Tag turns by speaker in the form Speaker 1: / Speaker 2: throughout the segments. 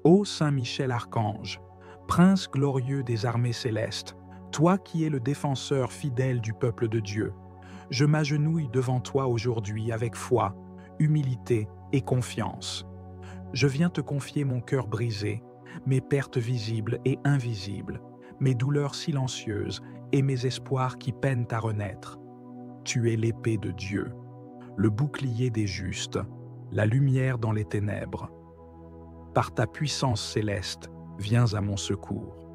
Speaker 1: Ô Saint Michel Archange, prince glorieux des armées célestes, toi qui es le défenseur fidèle du peuple de Dieu, je m'agenouille devant toi aujourd'hui avec foi, humilité et confiance. Je viens te confier mon cœur brisé, mes pertes visibles et invisibles, mes douleurs silencieuses et mes espoirs qui peinent à renaître. Tu es l'épée de Dieu, le bouclier des justes, la lumière dans les ténèbres. Par ta puissance céleste, viens à mon secours.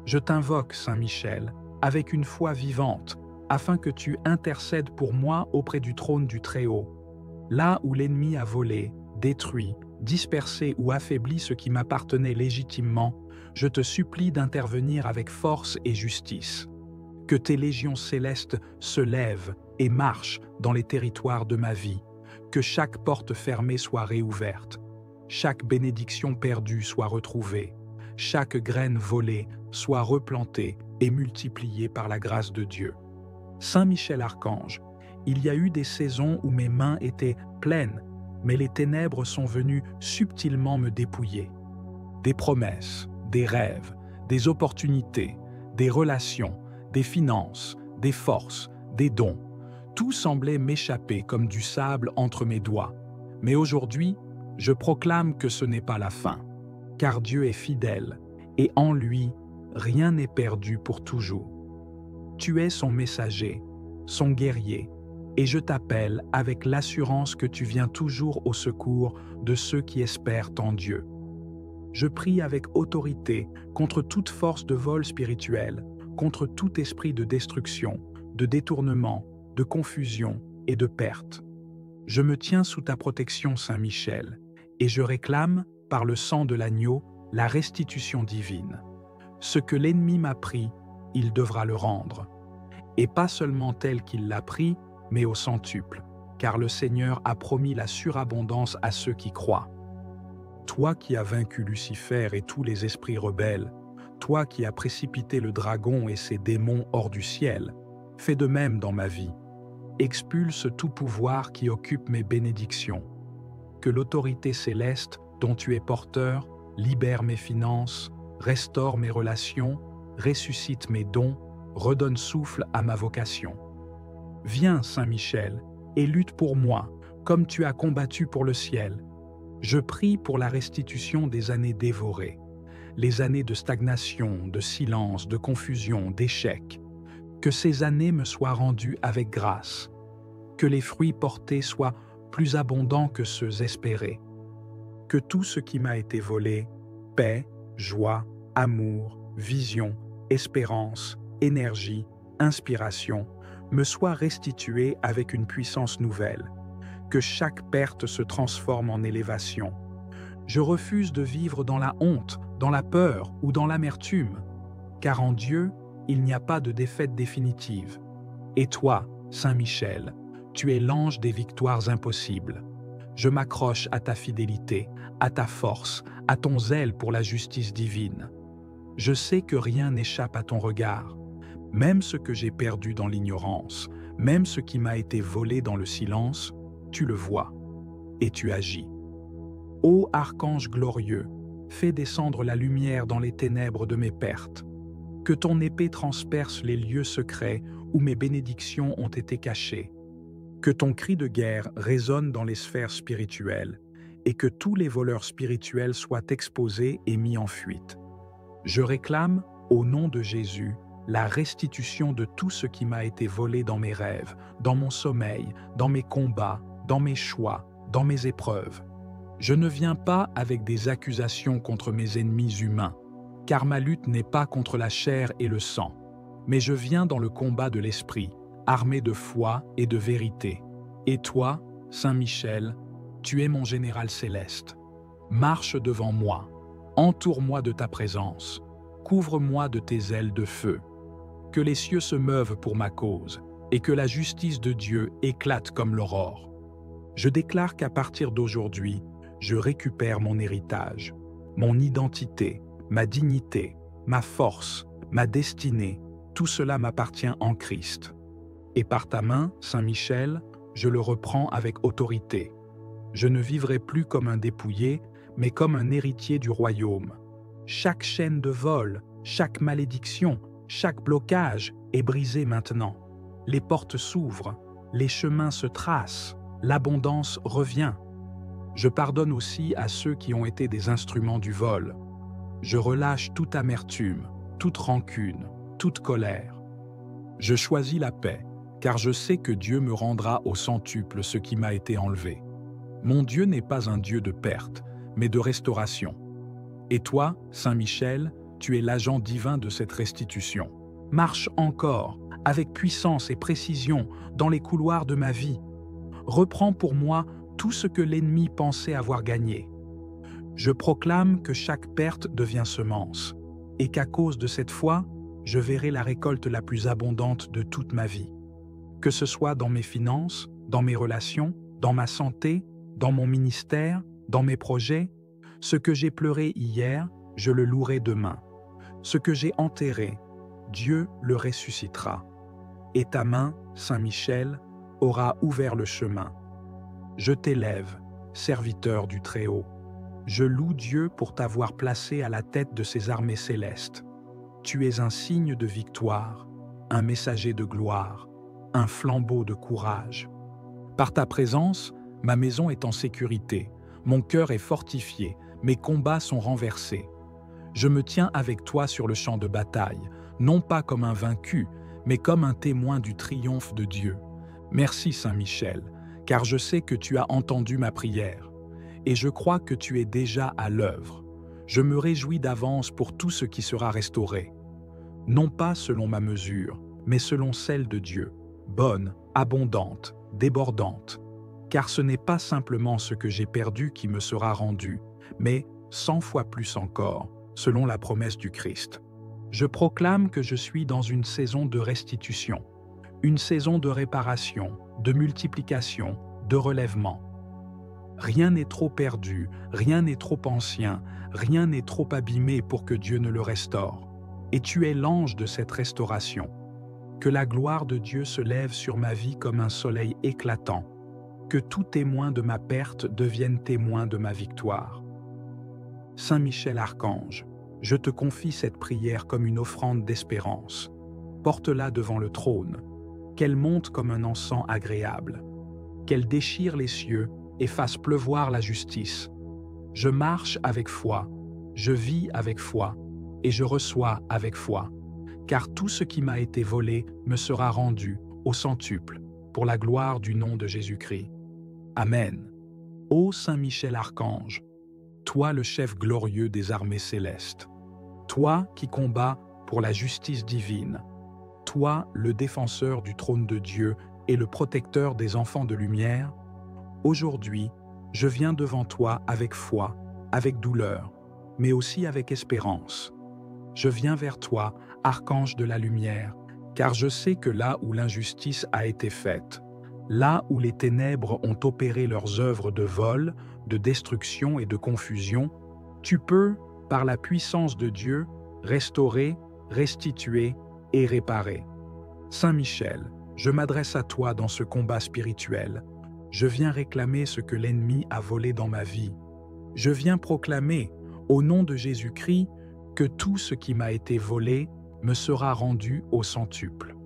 Speaker 1: Je t'invoque, Saint Michel, avec une foi vivante, afin que tu intercèdes pour moi auprès du trône du Très-Haut, là où l'ennemi a volé, détruit, dispersé ou affaibli ce qui m'appartenait légitimement. Je te supplie d'intervenir avec force et justice. Que tes légions célestes se lèvent et marchent dans les territoires de ma vie, que chaque porte fermée soit réouverte, chaque bénédiction perdue soit retrouvée, chaque graine volée soit replantée et multipliée par la grâce de Dieu. Saint Michel Archange, il y a eu des saisons où mes mains étaient pleines, mais les ténèbres sont venues subtilement me dépouiller. Des promesses, des rêves, des opportunités, des relations, des finances, des forces, des dons. Tout semblait m'échapper comme du sable entre mes doigts. Mais aujourd'hui, je proclame que ce n'est pas la fin, car Dieu est fidèle, et en lui, rien n'est perdu pour toujours. Tu es son messager, son guerrier, et je t'appelle avec l'assurance que tu viens toujours au secours de ceux qui espèrent en Dieu. Je prie avec autorité contre toute force de vol spirituel, contre tout esprit de destruction, de détournement, de confusion et de perte. Je me tiens sous ta protection, Saint Michel, et je réclame, par le sang de l'agneau, la restitution divine. Ce que l'ennemi m'a pris, il devra le rendre. Et pas seulement tel qu'il l'a pris, mais au centuple, car le Seigneur a promis la surabondance à ceux qui croient. Toi qui as vaincu Lucifer et tous les esprits rebelles, toi qui as précipité le dragon et ses démons hors du ciel, fais de même dans ma vie. Expulse tout pouvoir qui occupe mes bénédictions. Que l'autorité céleste dont tu es porteur libère mes finances, restaure mes relations, ressuscite mes dons, redonne souffle à ma vocation. Viens, Saint Michel, et lutte pour moi, comme tu as combattu pour le ciel. Je prie pour la restitution des années dévorées, les années de stagnation, de silence, de confusion, d'échec. Que ces années me soient rendues avec grâce, que les fruits portés soient plus abondants que ceux espérés, que tout ce qui m'a été volé, paix, joie, amour, vision, espérance, énergie, inspiration, me soit restitué avec une puissance nouvelle, que chaque perte se transforme en élévation. Je refuse de vivre dans la honte, dans la peur ou dans l'amertume, car en Dieu, il n'y a pas de défaite définitive. Et toi, Saint Michel, tu es l'ange des victoires impossibles. Je m'accroche à ta fidélité, à ta force, à ton zèle pour la justice divine. Je sais que rien n'échappe à ton regard, même ce que j'ai perdu dans l'ignorance, même ce qui m'a été volé dans le silence, tu le vois et tu agis. Ô archange glorieux, fais descendre la lumière dans les ténèbres de mes pertes. Que ton épée transperce les lieux secrets où mes bénédictions ont été cachées. Que ton cri de guerre résonne dans les sphères spirituelles et que tous les voleurs spirituels soient exposés et mis en fuite. Je réclame, au nom de Jésus, la restitution de tout ce qui m'a été volé dans mes rêves, dans mon sommeil, dans mes combats, dans mes choix, dans mes épreuves. Je ne viens pas avec des accusations contre mes ennemis humains, car ma lutte n'est pas contre la chair et le sang, mais je viens dans le combat de l'esprit, armé de foi et de vérité. Et toi, Saint Michel, tu es mon général céleste. Marche devant moi, entoure-moi de ta présence, couvre-moi de tes ailes de feu. Que les cieux se meuvent pour ma cause, et que la justice de Dieu éclate comme l'aurore. Je déclare qu'à partir d'aujourd'hui, je récupère mon héritage, mon identité, ma dignité, ma force, ma destinée, tout cela m'appartient en Christ. Et par ta main, Saint Michel, je le reprends avec autorité. Je ne vivrai plus comme un dépouillé, mais comme un héritier du royaume. Chaque chaîne de vol, chaque malédiction, chaque blocage est brisé maintenant. Les portes s'ouvrent, les chemins se tracent, l'abondance revient. Je pardonne aussi à ceux qui ont été des instruments du vol. Je relâche toute amertume, toute rancune, toute colère. Je choisis la paix, car je sais que Dieu me rendra au centuple ce qui m'a été enlevé. Mon Dieu n'est pas un Dieu de perte, mais de restauration. Et toi, Saint Michel, tu es l'agent divin de cette restitution. Marche encore, avec puissance et précision, dans les couloirs de ma vie. Reprends pour moi tout ce que l'ennemi pensait avoir gagné. Je proclame que chaque perte devient semence, et qu'à cause de cette foi, je verrai la récolte la plus abondante de toute ma vie. Que ce soit dans mes finances, dans mes relations, dans ma santé, dans mon ministère, dans mes projets, ce que j'ai pleuré hier, je le louerai demain. Ce que j'ai enterré, Dieu le ressuscitera. Et ta main, Saint Michel, aura ouvert le chemin. Je t'élève, serviteur du Très-Haut. Je loue Dieu pour t'avoir placé à la tête de ses armées célestes. Tu es un signe de victoire, un messager de gloire, un flambeau de courage. Par ta présence, ma maison est en sécurité, mon cœur est fortifié, mes combats sont renversés. Je me tiens avec toi sur le champ de bataille, non pas comme un vaincu, mais comme un témoin du triomphe de Dieu. Merci Saint Michel, car je sais que tu as entendu ma prière, et je crois que tu es déjà à l'œuvre. Je me réjouis d'avance pour tout ce qui sera restauré. Non pas selon ma mesure, mais selon celle de Dieu, bonne, abondante, débordante. Car ce n'est pas simplement ce que j'ai perdu qui me sera rendu, mais 100 fois plus encore, selon la promesse du Christ. Je proclame que je suis dans une saison de restitution, une saison de réparation, de multiplication, de relèvement. Rien n'est trop perdu, rien n'est trop ancien, rien n'est trop abîmé pour que Dieu ne le restaure. Et tu es l'ange de cette restauration. Que la gloire de Dieu se lève sur ma vie comme un soleil éclatant. Que tout témoin de ma perte devienne témoin de ma victoire. Saint Michel Archange, je te confie cette prière comme une offrande d'espérance. Porte-la devant le trône, qu'elle monte comme un encens agréable, qu'elle déchire les cieux et fasse pleuvoir la justice. Je marche avec foi, je vis avec foi, et je reçois avec foi, car tout ce qui m'a été volé me sera rendu au centuple, pour la gloire du nom de Jésus-Christ. Amen. Ô Saint Michel Archange, toi le chef glorieux des armées célestes, toi qui combats pour la justice divine, toi le défenseur du trône de Dieu et le protecteur des enfants de lumière, aujourd'hui, je viens devant toi avec foi, avec douleur, mais aussi avec espérance. Je viens vers toi, archange de la lumière, car je sais que là où l'injustice a été faite, là où les ténèbres ont opéré leurs œuvres de vol, de destruction et de confusion, tu peux, par la puissance de Dieu, restaurer, restituer et réparer. Saint Michel, je m'adresse à toi dans ce combat spirituel. Je viens réclamer ce que l'ennemi a volé dans ma vie. Je viens proclamer, au nom de Jésus-Christ, que tout ce qui m'a été volé me sera rendu au centuple.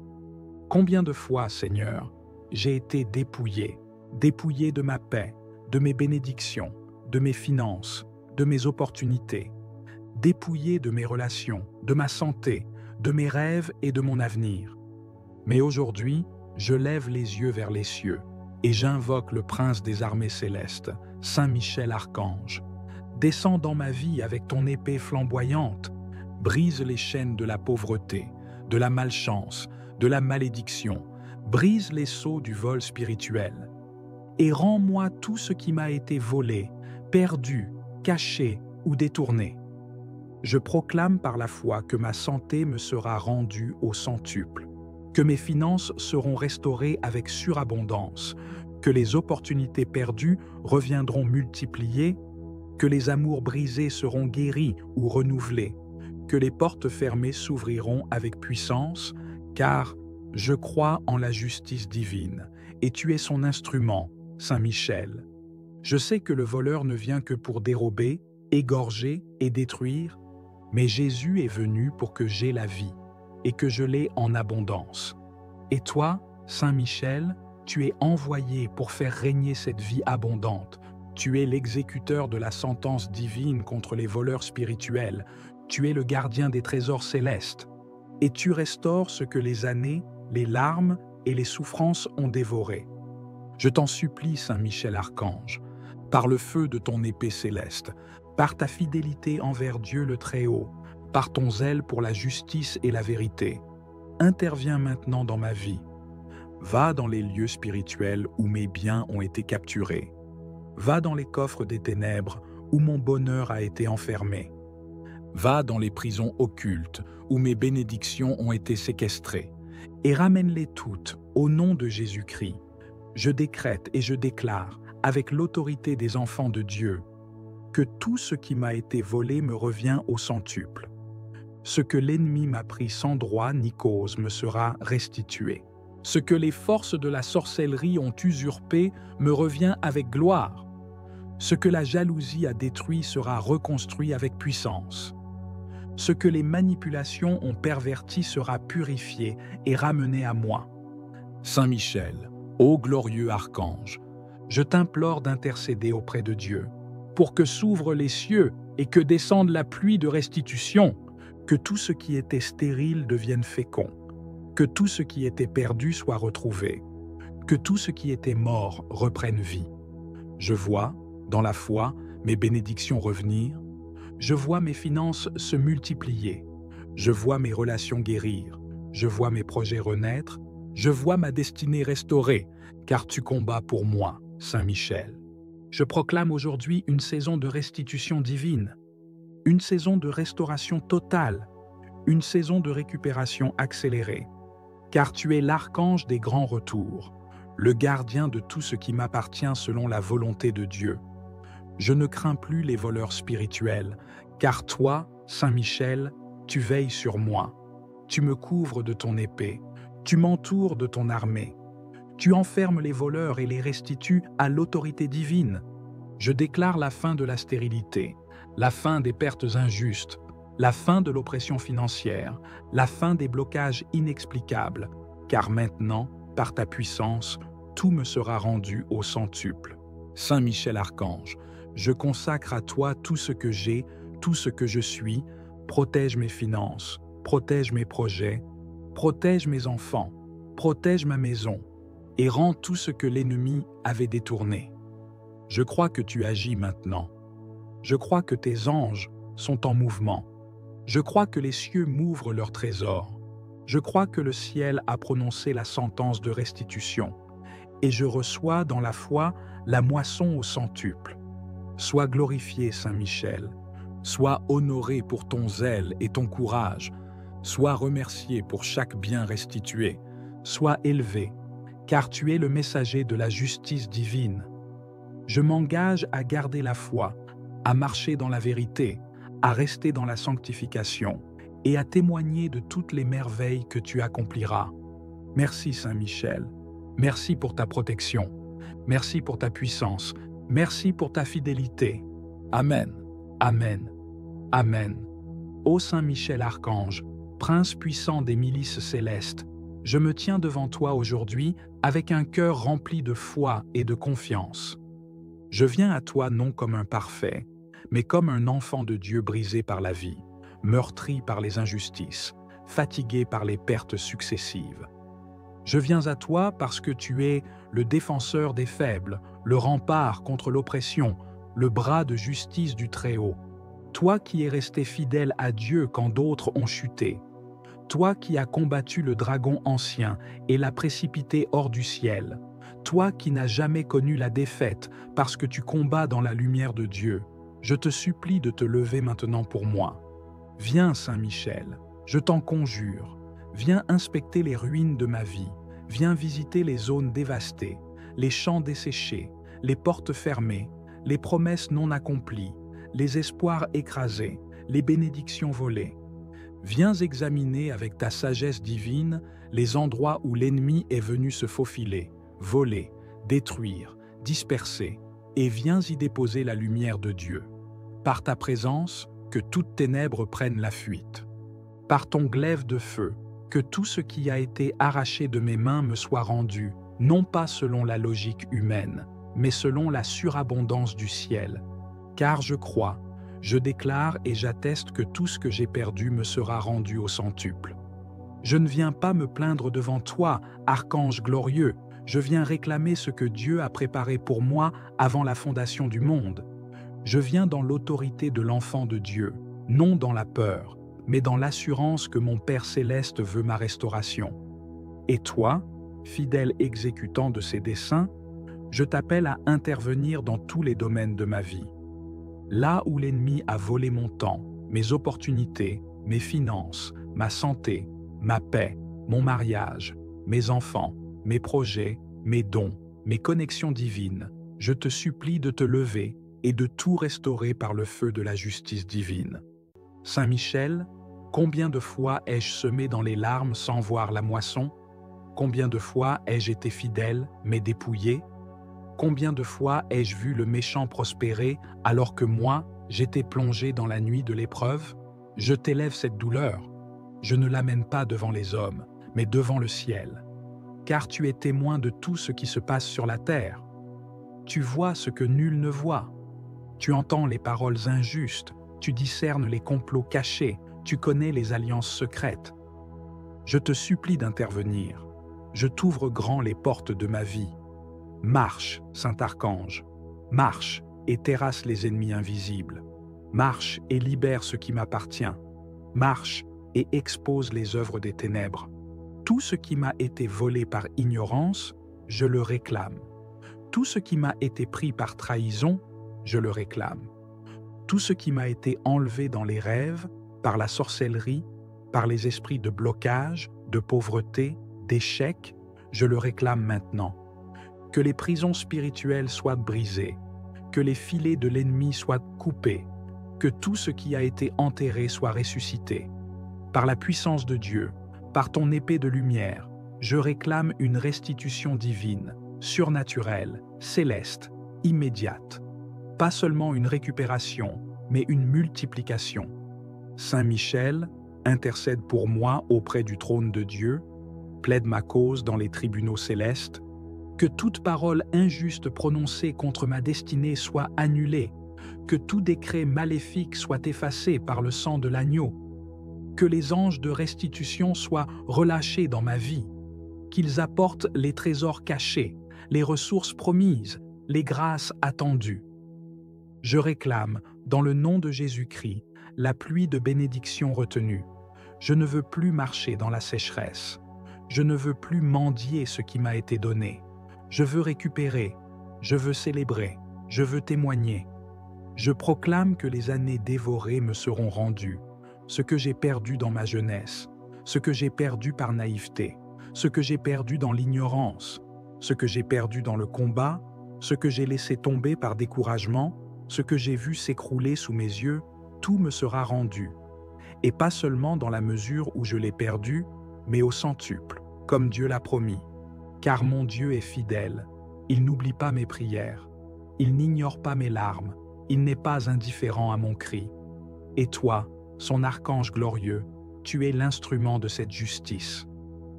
Speaker 1: Combien de fois, Seigneur, j'ai été dépouillé de ma paix, de mes bénédictions, de mes finances, de mes opportunités, dépouillé de mes relations, de ma santé, de mes rêves et de mon avenir. Mais aujourd'hui, je lève les yeux vers les cieux et j'invoque le prince des armées célestes, Saint Michel Archange. Descends dans ma vie avec ton épée flamboyante, brise les chaînes de la pauvreté, de la malchance, de la malédiction, brise les sceaux du vol spirituel, et rends-moi tout ce qui m'a été volé, perdu, caché ou détourné. Je proclame par la foi que ma santé me sera rendue au centuple, que mes finances seront restaurées avec surabondance, que les opportunités perdues reviendront multipliées, que les amours brisés seront guéris ou renouvelés, que les portes fermées s'ouvriront avec puissance, car je crois en la justice divine, et tu es son instrument, Saint Michel. Je sais que le voleur ne vient que pour dérober, égorger et détruire, mais Jésus est venu pour que j'aie la vie, et que je l'ai en abondance. Et toi, Saint Michel, tu es envoyé pour faire régner cette vie abondante. Tu es l'exécuteur de la sentence divine contre les voleurs spirituels. Tu es le gardien des trésors célestes. Et tu restaures ce que les années, les larmes et les souffrances ont dévoré. Je t'en supplie, Saint Michel Archange, par le feu de ton épée céleste, par ta fidélité envers Dieu le Très-Haut, par ton zèle pour la justice et la vérité, interviens maintenant dans ma vie. Va dans les lieux spirituels où mes biens ont été capturés. Va dans les coffres des ténèbres où mon bonheur a été enfermé. Va dans les prisons occultes où mes bénédictions ont été séquestrées, et ramène-les toutes au nom de Jésus-Christ. Je décrète et je déclare, avec l'autorité des enfants de Dieu, que tout ce qui m'a été volé me revient au centuple. Ce que l'ennemi m'a pris sans droit ni cause me sera restitué. Ce que les forces de la sorcellerie ont usurpé me revient avec gloire. Ce que la jalousie a détruit sera reconstruit avec puissance. Ce que les manipulations ont perverti sera purifié et ramené à moi. Saint Michel, ô glorieux archange, je t'implore d'intercéder auprès de Dieu, pour que s'ouvrent les cieux et que descende la pluie de restitution, que tout ce qui était stérile devienne fécond, que tout ce qui était perdu soit retrouvé, que tout ce qui était mort reprenne vie. Je vois, dans la foi, mes bénédictions revenir, je vois mes finances se multiplier, je vois mes relations guérir, je vois mes projets renaître, je vois ma destinée restaurée, car tu combats pour moi, Saint Michel. Je proclame aujourd'hui une saison de restitution divine, une saison de restauration totale, une saison de récupération accélérée, car tu es l'archange des grands retours, le gardien de tout ce qui m'appartient selon la volonté de Dieu. Je ne crains plus les voleurs spirituels, car toi, Saint Michel, tu veilles sur moi. Tu me couvres de ton épée, tu m'entoures de ton armée. Tu enfermes les voleurs et les restitues à l'autorité divine. Je déclare la fin de la stérilité, la fin des pertes injustes, la fin de l'oppression financière, la fin des blocages inexplicables, car maintenant, par ta puissance, tout me sera rendu au centuple. Saint Michel Archange, je consacre à toi tout ce que j'ai, tout ce que je suis, protège mes finances, protège mes projets, protège mes enfants, protège ma maison, et rends tout ce que l'ennemi avait détourné. Je crois que tu agis maintenant. Je crois que tes anges sont en mouvement. Je crois que les cieux m'ouvrent leurs trésors. Je crois que le ciel a prononcé la sentence de restitution. Et je reçois dans la foi la moisson au centuple. Sois glorifié, Saint Michel. Sois honoré pour ton zèle et ton courage. Sois remercié pour chaque bien restitué. Sois élevé, car tu es le messager de la justice divine. Je m'engage à garder la foi, à marcher dans la vérité, à rester dans la sanctification et à témoigner de toutes les merveilles que tu accompliras. Merci Saint Michel. Merci pour ta protection. Merci pour ta puissance. Merci pour ta fidélité. Amen. Amen. Amen. Ô Saint Michel Archange, Prince puissant des milices célestes, je me tiens devant toi aujourd'hui avec un cœur rempli de foi et de confiance. Je viens à toi non comme un parfait, mais comme un enfant de Dieu brisé par la vie, meurtri par les injustices, fatigué par les pertes successives. Je viens à toi parce que tu es le défenseur des faibles, le rempart contre l'oppression, le bras de justice du Très-Haut. Toi qui es resté fidèle à Dieu quand d'autres ont chuté. Toi qui as combattu le dragon ancien et l'as précipité hors du ciel. Toi qui n'as jamais connu la défaite parce que tu combats dans la lumière de Dieu. Je te supplie de te lever maintenant pour moi. Viens, Saint Michel, je t'en conjure. Viens inspecter les ruines de ma vie. Viens visiter les zones dévastées, les champs desséchés, les portes fermées, les promesses non accomplies, les espoirs écrasés, les bénédictions volées. Viens examiner avec ta sagesse divine les endroits où l'ennemi est venu se faufiler, voler, détruire, disperser. et viens y déposer la lumière de Dieu. Par ta présence, que toutes ténèbres prennent la fuite. Par ton glaive de feu, que tout ce qui a été arraché de mes mains me soit rendu, non pas selon la logique humaine, mais selon la surabondance du ciel. Car je crois, je déclare et j'atteste que tout ce que j'ai perdu me sera rendu au centuple. Je ne viens pas me plaindre devant toi, archange glorieux, je viens réclamer ce que Dieu a préparé pour moi avant la fondation du monde. Je viens dans l'autorité de l'enfant de Dieu, non dans la peur, mais dans l'assurance que mon Père céleste veut ma restauration. Et toi, fidèle exécutant de ses desseins, je t'appelle à intervenir dans tous les domaines de ma vie. Là où l'ennemi a volé mon temps, mes opportunités, mes finances, ma santé, ma paix, mon mariage, mes enfants, mes projets, mes dons, mes connexions divines, je te supplie de te lever et de tout restaurer par le feu de la justice divine. Saint Michel, combien de fois ai-je semé dans les larmes sans voir la moisson? Combien de fois ai-je été fidèle, mais dépouillé? Combien de fois ai-je vu le méchant prospérer alors que moi, j'étais plongé dans la nuit de l'épreuve? Je t'élève cette douleur. Je ne l'amène pas devant les hommes, mais devant le ciel. Car tu es témoin de tout ce qui se passe sur la terre. Tu vois ce que nul ne voit. Tu entends les paroles injustes, tu discernes les complots cachés, tu connais les alliances secrètes. Je te supplie d'intervenir. Je t'ouvre grand les portes de ma vie. Marche, Saint Archange, marche et terrasse les ennemis invisibles. Marche et libère ce qui m'appartient. Marche et expose les œuvres des ténèbres. Tout ce qui m'a été volé par ignorance, je le réclame. Tout ce qui m'a été pris par trahison, je le réclame. Tout ce qui m'a été enlevé dans les rêves, par la sorcellerie, par les esprits de blocage, de pauvreté, d'échec, je le réclame maintenant. Que les prisons spirituelles soient brisées, que les filets de l'ennemi soient coupés, que tout ce qui a été enterré soit ressuscité. Par la puissance de Dieu, par ton épée de lumière, je réclame une restitution divine, surnaturelle, céleste, immédiate. Pas seulement une récupération, mais une multiplication. Saint Michel, intercède pour moi auprès du trône de Dieu, plaide ma cause dans les tribunaux célestes, que toute parole injuste prononcée contre ma destinée soit annulée, que tout décret maléfique soit effacé par le sang de l'agneau, que les anges de restitution soient relâchés dans ma vie, qu'ils apportent les trésors cachés, les ressources promises, les grâces attendues. Je réclame, dans le nom de Jésus-Christ, la pluie de bénédiction retenue. Je ne veux plus marcher dans la sécheresse. Je ne veux plus mendier ce qui m'a été donné. Je veux récupérer, je veux célébrer, je veux témoigner. Je proclame que les années dévorées me seront rendues, ce que j'ai perdu dans ma jeunesse, ce que j'ai perdu par naïveté, ce que j'ai perdu dans l'ignorance, ce que j'ai perdu dans le combat, ce que j'ai laissé tomber par découragement, ce que j'ai vu s'écrouler sous mes yeux, tout me sera rendu. Et pas seulement dans la mesure où je l'ai perdu, mais au centuple, comme Dieu l'a promis. Car mon Dieu est fidèle, il n'oublie pas mes prières, il n'ignore pas mes larmes, il n'est pas indifférent à mon cri. Et toi, son archange glorieux, tu es l'instrument de cette justice.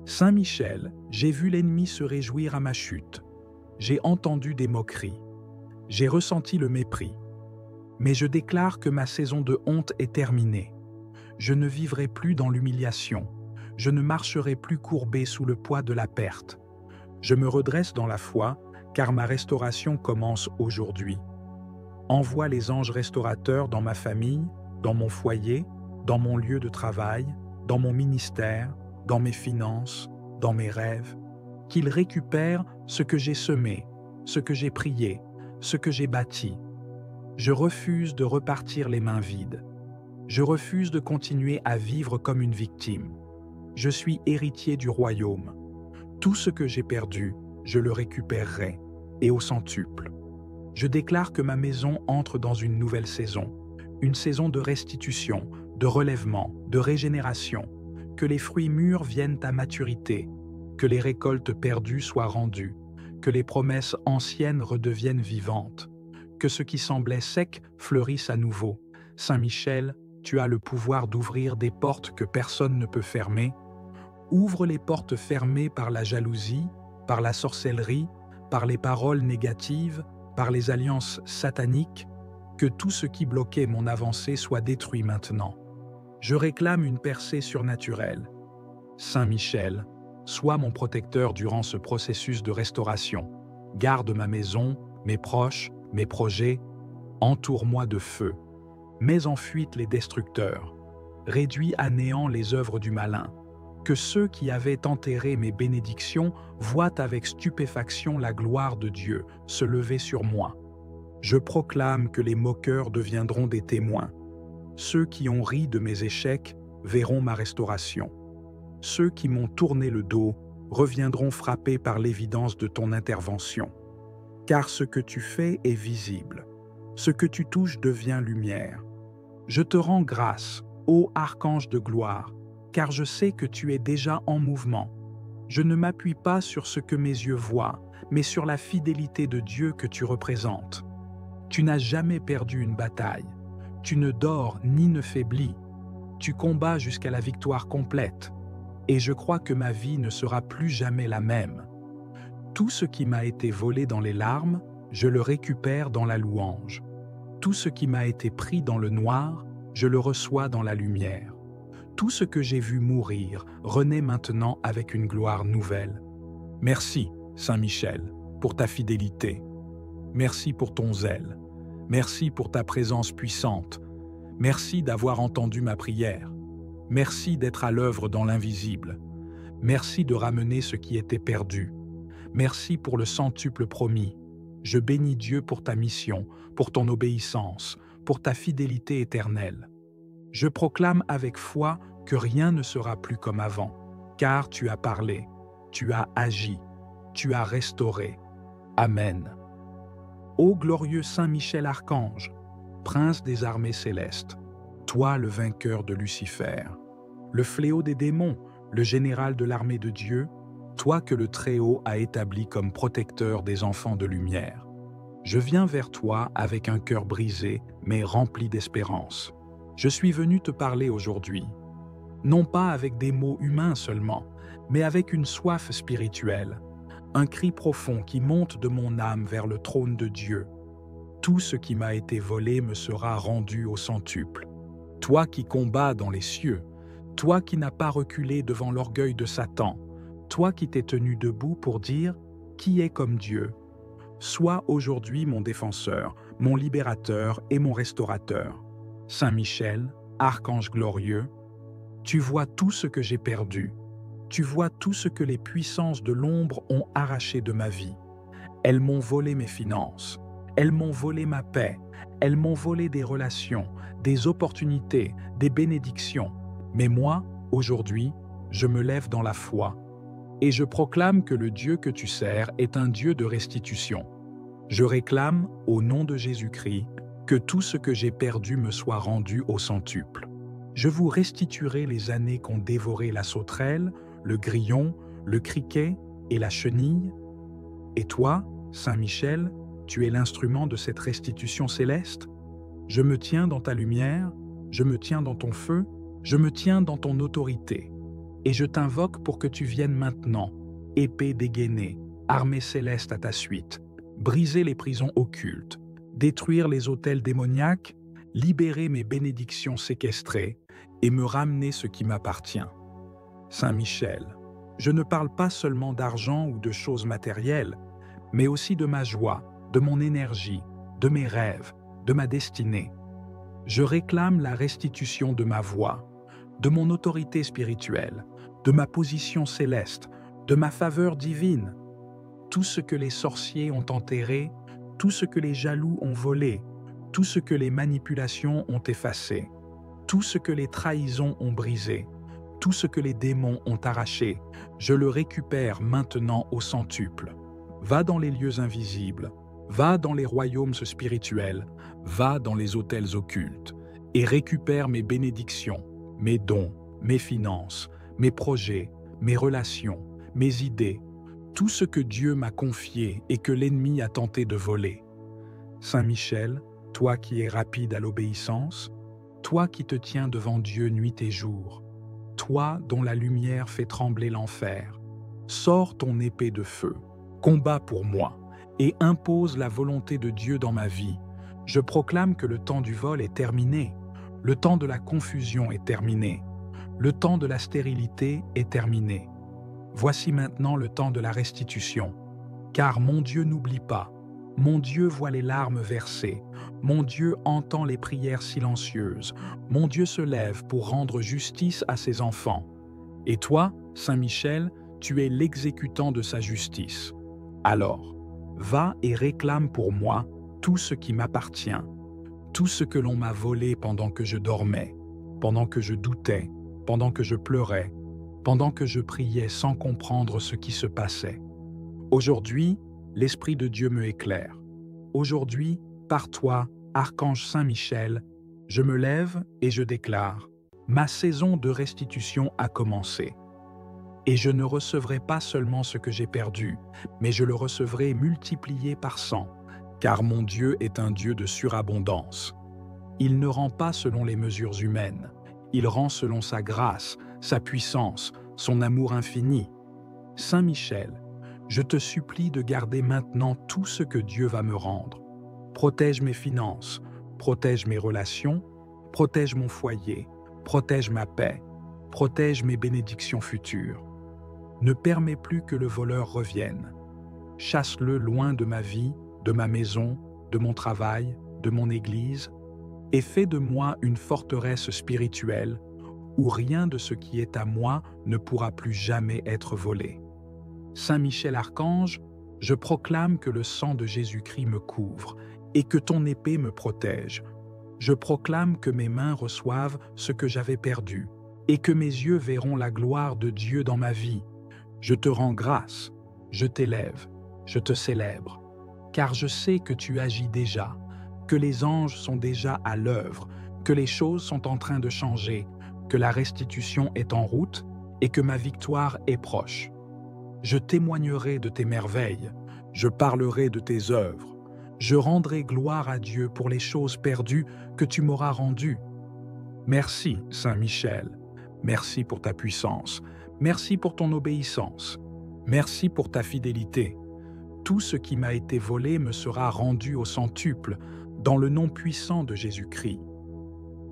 Speaker 1: Saint Michel, j'ai vu l'ennemi se réjouir à ma chute. J'ai entendu des moqueries. J'ai ressenti le mépris. Mais je déclare que ma saison de honte est terminée. Je ne vivrai plus dans l'humiliation. Je ne marcherai plus courbé sous le poids de la perte. Je me redresse dans la foi, car ma restauration commence aujourd'hui. Envoie les anges restaurateurs dans ma famille, dans mon foyer, dans mon lieu de travail, dans mon ministère, dans mes finances, dans mes rêves, qu'ils récupèrent ce que j'ai semé, ce que j'ai prié, ce que j'ai bâti. Je refuse de repartir les mains vides. Je refuse de continuer à vivre comme une victime. Je suis héritier du royaume. Tout ce que j'ai perdu, je le récupérerai, et au centuple. Je déclare que ma maison entre dans une nouvelle saison, une saison de restitution, de relèvement, de régénération, que les fruits mûrs viennent à maturité, que les récoltes perdues soient rendues, que les promesses anciennes redeviennent vivantes, que ce qui semblait sec fleurisse à nouveau. Saint Michel, tu as le pouvoir d'ouvrir des portes que personne ne peut fermer. Ouvre les portes fermées par la jalousie, par la sorcellerie, par les paroles négatives, par les alliances sataniques, que tout ce qui bloquait mon avancée soit détruit maintenant. Je réclame une percée surnaturelle. Saint Michel, sois mon protecteur durant ce processus de restauration. Garde ma maison, mes proches, mes projets, entoure-moi de feu. Mets en fuite les destructeurs. Réduis à néant les œuvres du malin. Que ceux qui avaient enterré mes bénédictions voient avec stupéfaction la gloire de Dieu se lever sur moi. Je proclame que les moqueurs deviendront des témoins. Ceux qui ont ri de mes échecs verront ma restauration. Ceux qui m'ont tourné le dos reviendront frappés par l'évidence de ton intervention. Car ce que tu fais est visible. Ce que tu touches devient lumière. Je te rends grâce, ô archange de gloire, car je sais que tu es déjà en mouvement. Je ne m'appuie pas sur ce que mes yeux voient, mais sur la fidélité de Dieu que tu représentes. Tu n'as jamais perdu une bataille. Tu ne dors ni ne faiblis. Tu combats jusqu'à la victoire complète. Et je crois que ma vie ne sera plus jamais la même. Tout ce qui m'a été volé dans les larmes, je le récupère dans la louange. Tout ce qui m'a été pris dans le noir, je le reçois dans la lumière. Tout ce que j'ai vu mourir renaît maintenant avec une gloire nouvelle. Merci, Saint Michel, pour ta fidélité. Merci pour ton zèle. Merci pour ta présence puissante. Merci d'avoir entendu ma prière. Merci d'être à l'œuvre dans l'invisible. Merci de ramener ce qui était perdu. Merci pour le centuple promis. Je bénis Dieu pour ta mission, pour ton obéissance, pour ta fidélité éternelle. Je proclame avec foi que rien ne sera plus comme avant, car tu as parlé, tu as agi, tu as restauré. Amen. Ô glorieux Saint Michel Archange, prince des armées célestes, toi le vainqueur de Lucifer, le fléau des démons, le général de l'armée de Dieu, toi que le Très-Haut a établi comme protecteur des enfants de lumière. Je viens vers toi avec un cœur brisé, mais rempli d'espérance. Je suis venu te parler aujourd'hui, non pas avec des mots humains seulement, mais avec une soif spirituelle, un cri profond qui monte de mon âme vers le trône de Dieu. Tout ce qui m'a été volé me sera rendu au centuple. Toi qui combats dans les cieux, toi qui n'as pas reculé devant l'orgueil de Satan, toi qui t'es tenu debout pour dire « Qui est comme Dieu ?» Sois aujourd'hui mon défenseur, mon libérateur et mon restaurateur. Saint Michel, archange glorieux, tu vois tout ce que j'ai perdu. Tu vois tout ce que les puissances de l'ombre ont arraché de ma vie. Elles m'ont volé mes finances. Elles m'ont volé ma paix. Elles m'ont volé des relations, des opportunités, des bénédictions. Mais moi, aujourd'hui, je me lève dans la foi. Et je proclame que le Dieu que tu sers est un Dieu de restitution. Je réclame, au nom de Jésus-Christ, que tout ce que j'ai perdu me soit rendu au centuple. Je vous restituerai les années qu'ont dévoré la sauterelle, le grillon, le criquet et la chenille. Et toi, Saint Michel, tu es l'instrument de cette restitution céleste. Je me tiens dans ta lumière, je me tiens dans ton feu, je me tiens dans ton autorité. Et je t'invoque pour que tu viennes maintenant, épée dégainée, armée céleste à ta suite, briser les prisons occultes, détruire les autels démoniaques, libérer mes bénédictions séquestrées et me ramener ce qui m'appartient. Saint Michel, je ne parle pas seulement d'argent ou de choses matérielles, mais aussi de ma joie, de mon énergie, de mes rêves, de ma destinée. Je réclame la restitution de ma voix, de mon autorité spirituelle, de ma position céleste, de ma faveur divine. Tout ce que les sorciers ont enterré, tout ce que les jaloux ont volé, tout ce que les manipulations ont effacé, tout ce que les trahisons ont brisé, tout ce que les démons ont arraché, je le récupère maintenant au centuple. Va dans les lieux invisibles, va dans les royaumes spirituels, va dans les autels occultes, et récupère mes bénédictions, mes dons, mes finances, mes projets, mes relations, mes idées, tout ce que Dieu m'a confié et que l'ennemi a tenté de voler. Saint Michel, toi qui es rapide à l'obéissance, toi qui te tiens devant Dieu nuit et jour, toi dont la lumière fait trembler l'enfer, sors ton épée de feu, combat pour moi, et impose la volonté de Dieu dans ma vie. Je proclame que le temps du vol est terminé, le temps de la confusion est terminé, le temps de la stérilité est terminé. Voici maintenant le temps de la restitution, car mon Dieu n'oublie pas, mon Dieu voit les larmes versées, mon Dieu entend les prières silencieuses, mon Dieu se lève pour rendre justice à ses enfants. Et toi, Saint Michel, tu es l'exécutant de sa justice. Alors, va et réclame pour moi tout ce qui m'appartient, tout ce que l'on m'a volé pendant que je dormais, pendant que je doutais, pendant que je pleurais, pendant que je priais sans comprendre ce qui se passait. Aujourd'hui, l'Esprit de Dieu me éclaire. Aujourd'hui, par toi, Archange Saint Michel, je me lève et je déclare, ma saison de restitution a commencé. Et je ne recevrai pas seulement ce que j'ai perdu, mais je le recevrai multiplié par 100, car mon Dieu est un Dieu de surabondance. Il ne rend pas selon les mesures humaines, il rend selon sa grâce, sa puissance, son amour infini. Saint Michel, je te supplie de garder maintenant tout ce que Dieu va me rendre. Protège mes finances, protège mes relations, protège mon foyer, protège ma paix, protège mes bénédictions futures. Ne permets plus que le voleur revienne. Chasse-le loin de ma vie, de ma maison, de mon travail, de mon église, et fais de moi une forteresse spirituelle où rien de ce qui est à moi ne pourra plus jamais être volé. Saint Michel Archange, je proclame que le sang de Jésus-Christ me couvre et que ton épée me protège. Je proclame que mes mains reçoivent ce que j'avais perdu et que mes yeux verront la gloire de Dieu dans ma vie. Je te rends grâce, je t'élève, je te célèbre, car je sais que tu agis déjà, que les anges sont déjà à l'œuvre, que les choses sont en train de changer, que la restitution est en route et que ma victoire est proche. Je témoignerai de tes merveilles, je parlerai de tes œuvres, je rendrai gloire à Dieu pour les choses perdues que tu m'auras rendues. Merci, Saint Michel, merci pour ta puissance, merci pour ton obéissance, merci pour ta fidélité. Tout ce qui m'a été volé me sera rendu au centuple, dans le nom puissant de Jésus-Christ.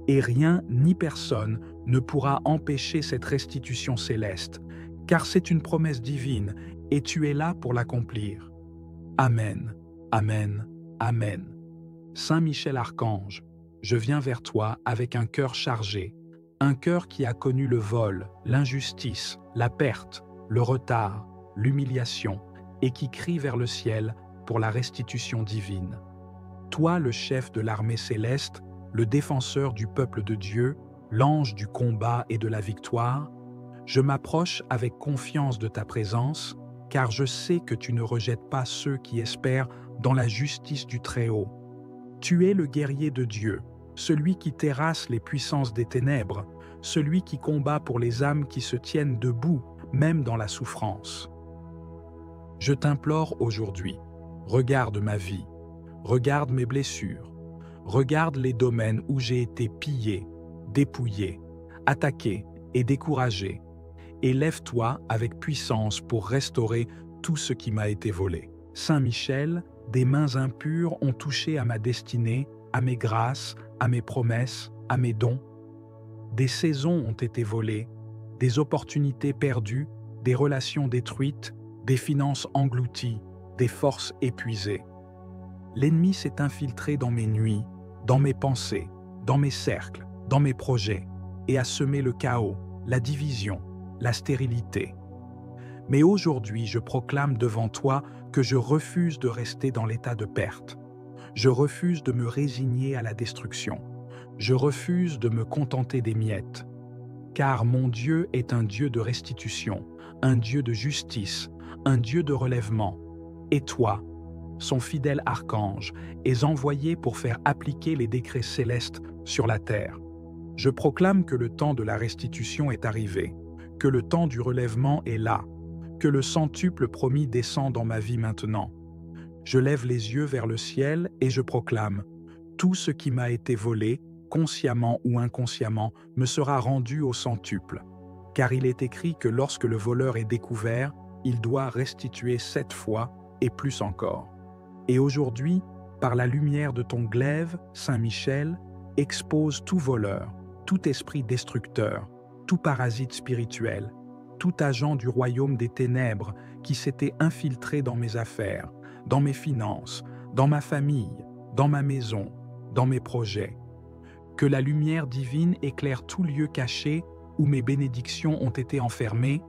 Speaker 1: Et rien ni personne ne pourra empêcher cette restitution céleste, car c'est une promesse divine et tu es là pour l'accomplir. Amen, Amen, Amen. Saint Michel Archange, je viens vers toi avec un cœur chargé, un cœur qui a connu le vol, l'injustice, la perte, le retard, l'humiliation, et qui crie vers le ciel pour la restitution divine. Toi, le chef de l'armée céleste, le défenseur du peuple de Dieu, l'ange du combat et de la victoire, je m'approche avec confiance de ta présence, car je sais que tu ne rejettes pas ceux qui espèrent dans la justice du Très-Haut. Tu es le guerrier de Dieu, celui qui terrasse les puissances des ténèbres, celui qui combat pour les âmes qui se tiennent debout, même dans la souffrance. Je t'implore aujourd'hui, regarde ma vie, regarde mes blessures, regarde les domaines où j'ai été pillé, dépouillé, attaqué et découragé, et lève-toi avec puissance pour restaurer tout ce qui m'a été volé. Saint Michel, des mains impures ont touché à ma destinée, à mes grâces, à mes promesses, à mes dons. Des saisons ont été volées, des opportunités perdues, des relations détruites, des finances englouties, des forces épuisées. L'ennemi s'est infiltré dans mes nuits, dans mes pensées, dans mes cercles, dans mes projets, et a semé le chaos, la division, la stérilité. Mais aujourd'hui, je proclame devant toi que je refuse de rester dans l'état de perte. Je refuse de me résigner à la destruction. Je refuse de me contenter des miettes. Car mon Dieu est un Dieu de restitution, un Dieu de justice, un Dieu de relèvement. Et toi, son fidèle archange, es envoyé pour faire appliquer les décrets célestes sur la terre. Je proclame que le temps de la restitution est arrivé, que le temps du relèvement est là, que le centuple promis descend dans ma vie maintenant. Je lève les yeux vers le ciel et je proclame: tout ce qui m'a été volé, consciemment ou inconsciemment, me sera rendu au centuple. Car il est écrit que lorsque le voleur est découvert, il doit restituer 7 fois et plus encore. Et aujourd'hui, par la lumière de ton glaive, Saint Michel, expose tout voleur, tout esprit destructeur, tout parasite spirituel, tout agent du royaume des ténèbres qui s'était infiltré dans mes affaires, dans mes finances, dans ma famille, dans ma maison, dans mes projets. Que la lumière divine éclaire tout lieu caché où mes bénédictions ont été enfermées,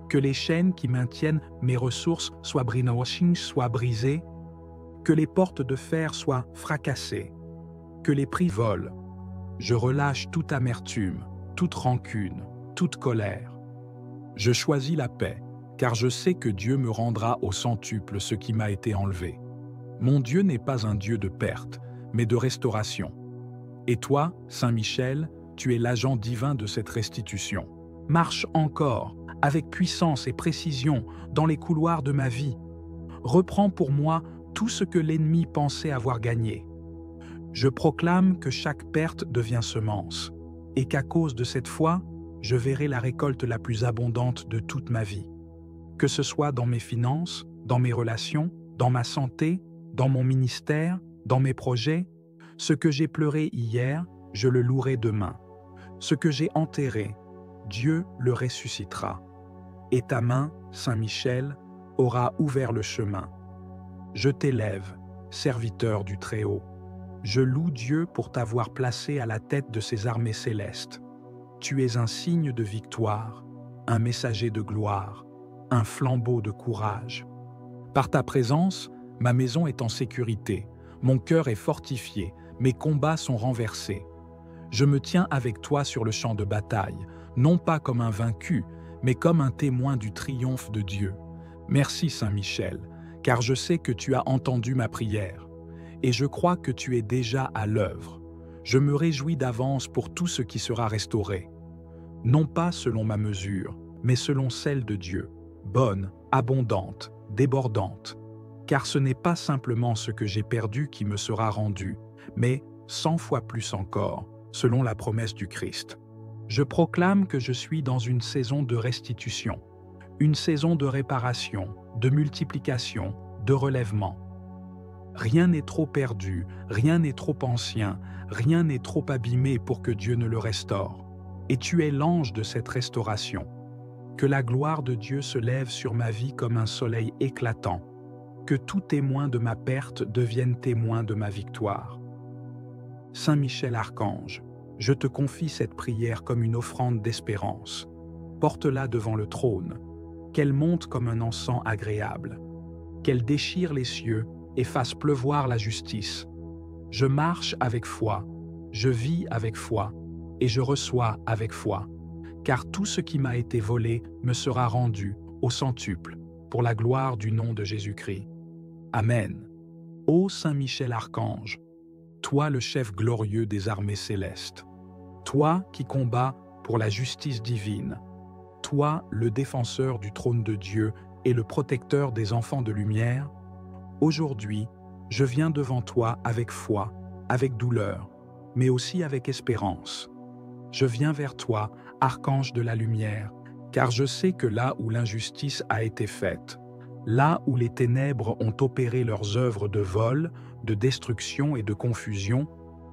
Speaker 1: que les chaînes qui maintiennent mes ressources soient brisées, que les portes de fer soient fracassées, que les prix volent. Je relâche toute amertume, toute rancune, toute colère. Je choisis la paix, car je sais que Dieu me rendra au centuple ce qui m'a été enlevé. Mon Dieu n'est pas un Dieu de perte, mais de restauration. Et toi, Saint Michel, tu es l'agent divin de cette restitution. Marche encore, avec puissance et précision, dans les couloirs de ma vie. Reprends pour moi tout ce que l'ennemi pensait avoir gagné. Je proclame que chaque perte devient semence, et qu'à cause de cette foi, je verrai la récolte la plus abondante de toute ma vie. Que ce soit dans mes finances, dans mes relations, dans ma santé, dans mon ministère, dans mes projets, ce que j'ai pleuré hier, je le louerai demain. Ce que j'ai enterré, Dieu le ressuscitera. Et ta main, Saint Michel, aura ouvert le chemin. Je t'élève, serviteur du Très-Haut. Je loue Dieu pour t'avoir placé à la tête de ses armées célestes. Tu es un signe de victoire, un messager de gloire, un flambeau de courage. Par ta présence, ma maison est en sécurité, mon cœur est fortifié, mes combats sont renversés. Je me tiens avec toi sur le champ de bataille, non pas comme un vaincu, mais comme un témoin du triomphe de Dieu. Merci Saint Michel, car je sais que tu as entendu ma prière, et je crois que tu es déjà à l'œuvre. Je me réjouis d'avance pour tout ce qui sera restauré. Non pas selon ma mesure, mais selon celle de Dieu, bonne, abondante, débordante. Car ce n'est pas simplement ce que j'ai perdu qui me sera rendu, mais 100 fois plus encore, selon la promesse du Christ. Je proclame que je suis dans une saison de restitution, une saison de réparation, de multiplication, de relèvement. Rien n'est trop perdu, rien n'est trop ancien, rien n'est trop abîmé pour que Dieu ne le restaure. Et tu es l'ange de cette restauration. Que la gloire de Dieu se lève sur ma vie comme un soleil éclatant. Que tout témoin de ma perte devienne témoin de ma victoire. Saint Michel Archange, je te confie cette prière comme une offrande d'espérance. Porte-la devant le trône, qu'elle monte comme un encens agréable, qu'elle déchire les cieux et fasse pleuvoir la justice. Je marche avec foi, je vis avec foi, et je reçois avec foi, car tout ce qui m'a été volé me sera rendu au centuple, pour la gloire du nom de Jésus-Christ. Amen. Ô Saint Michel Archange, toi le chef glorieux des armées célestes, toi qui combats pour la justice divine, toi le défenseur du trône de Dieu et le protecteur des enfants de lumière, aujourd'hui, je viens devant toi avec foi, avec douleur, mais aussi avec espérance. Je viens vers toi, archange de la lumière, car je sais que là où l'injustice a été faite, là où les ténèbres ont opéré leurs œuvres de vol, de destruction et de confusion,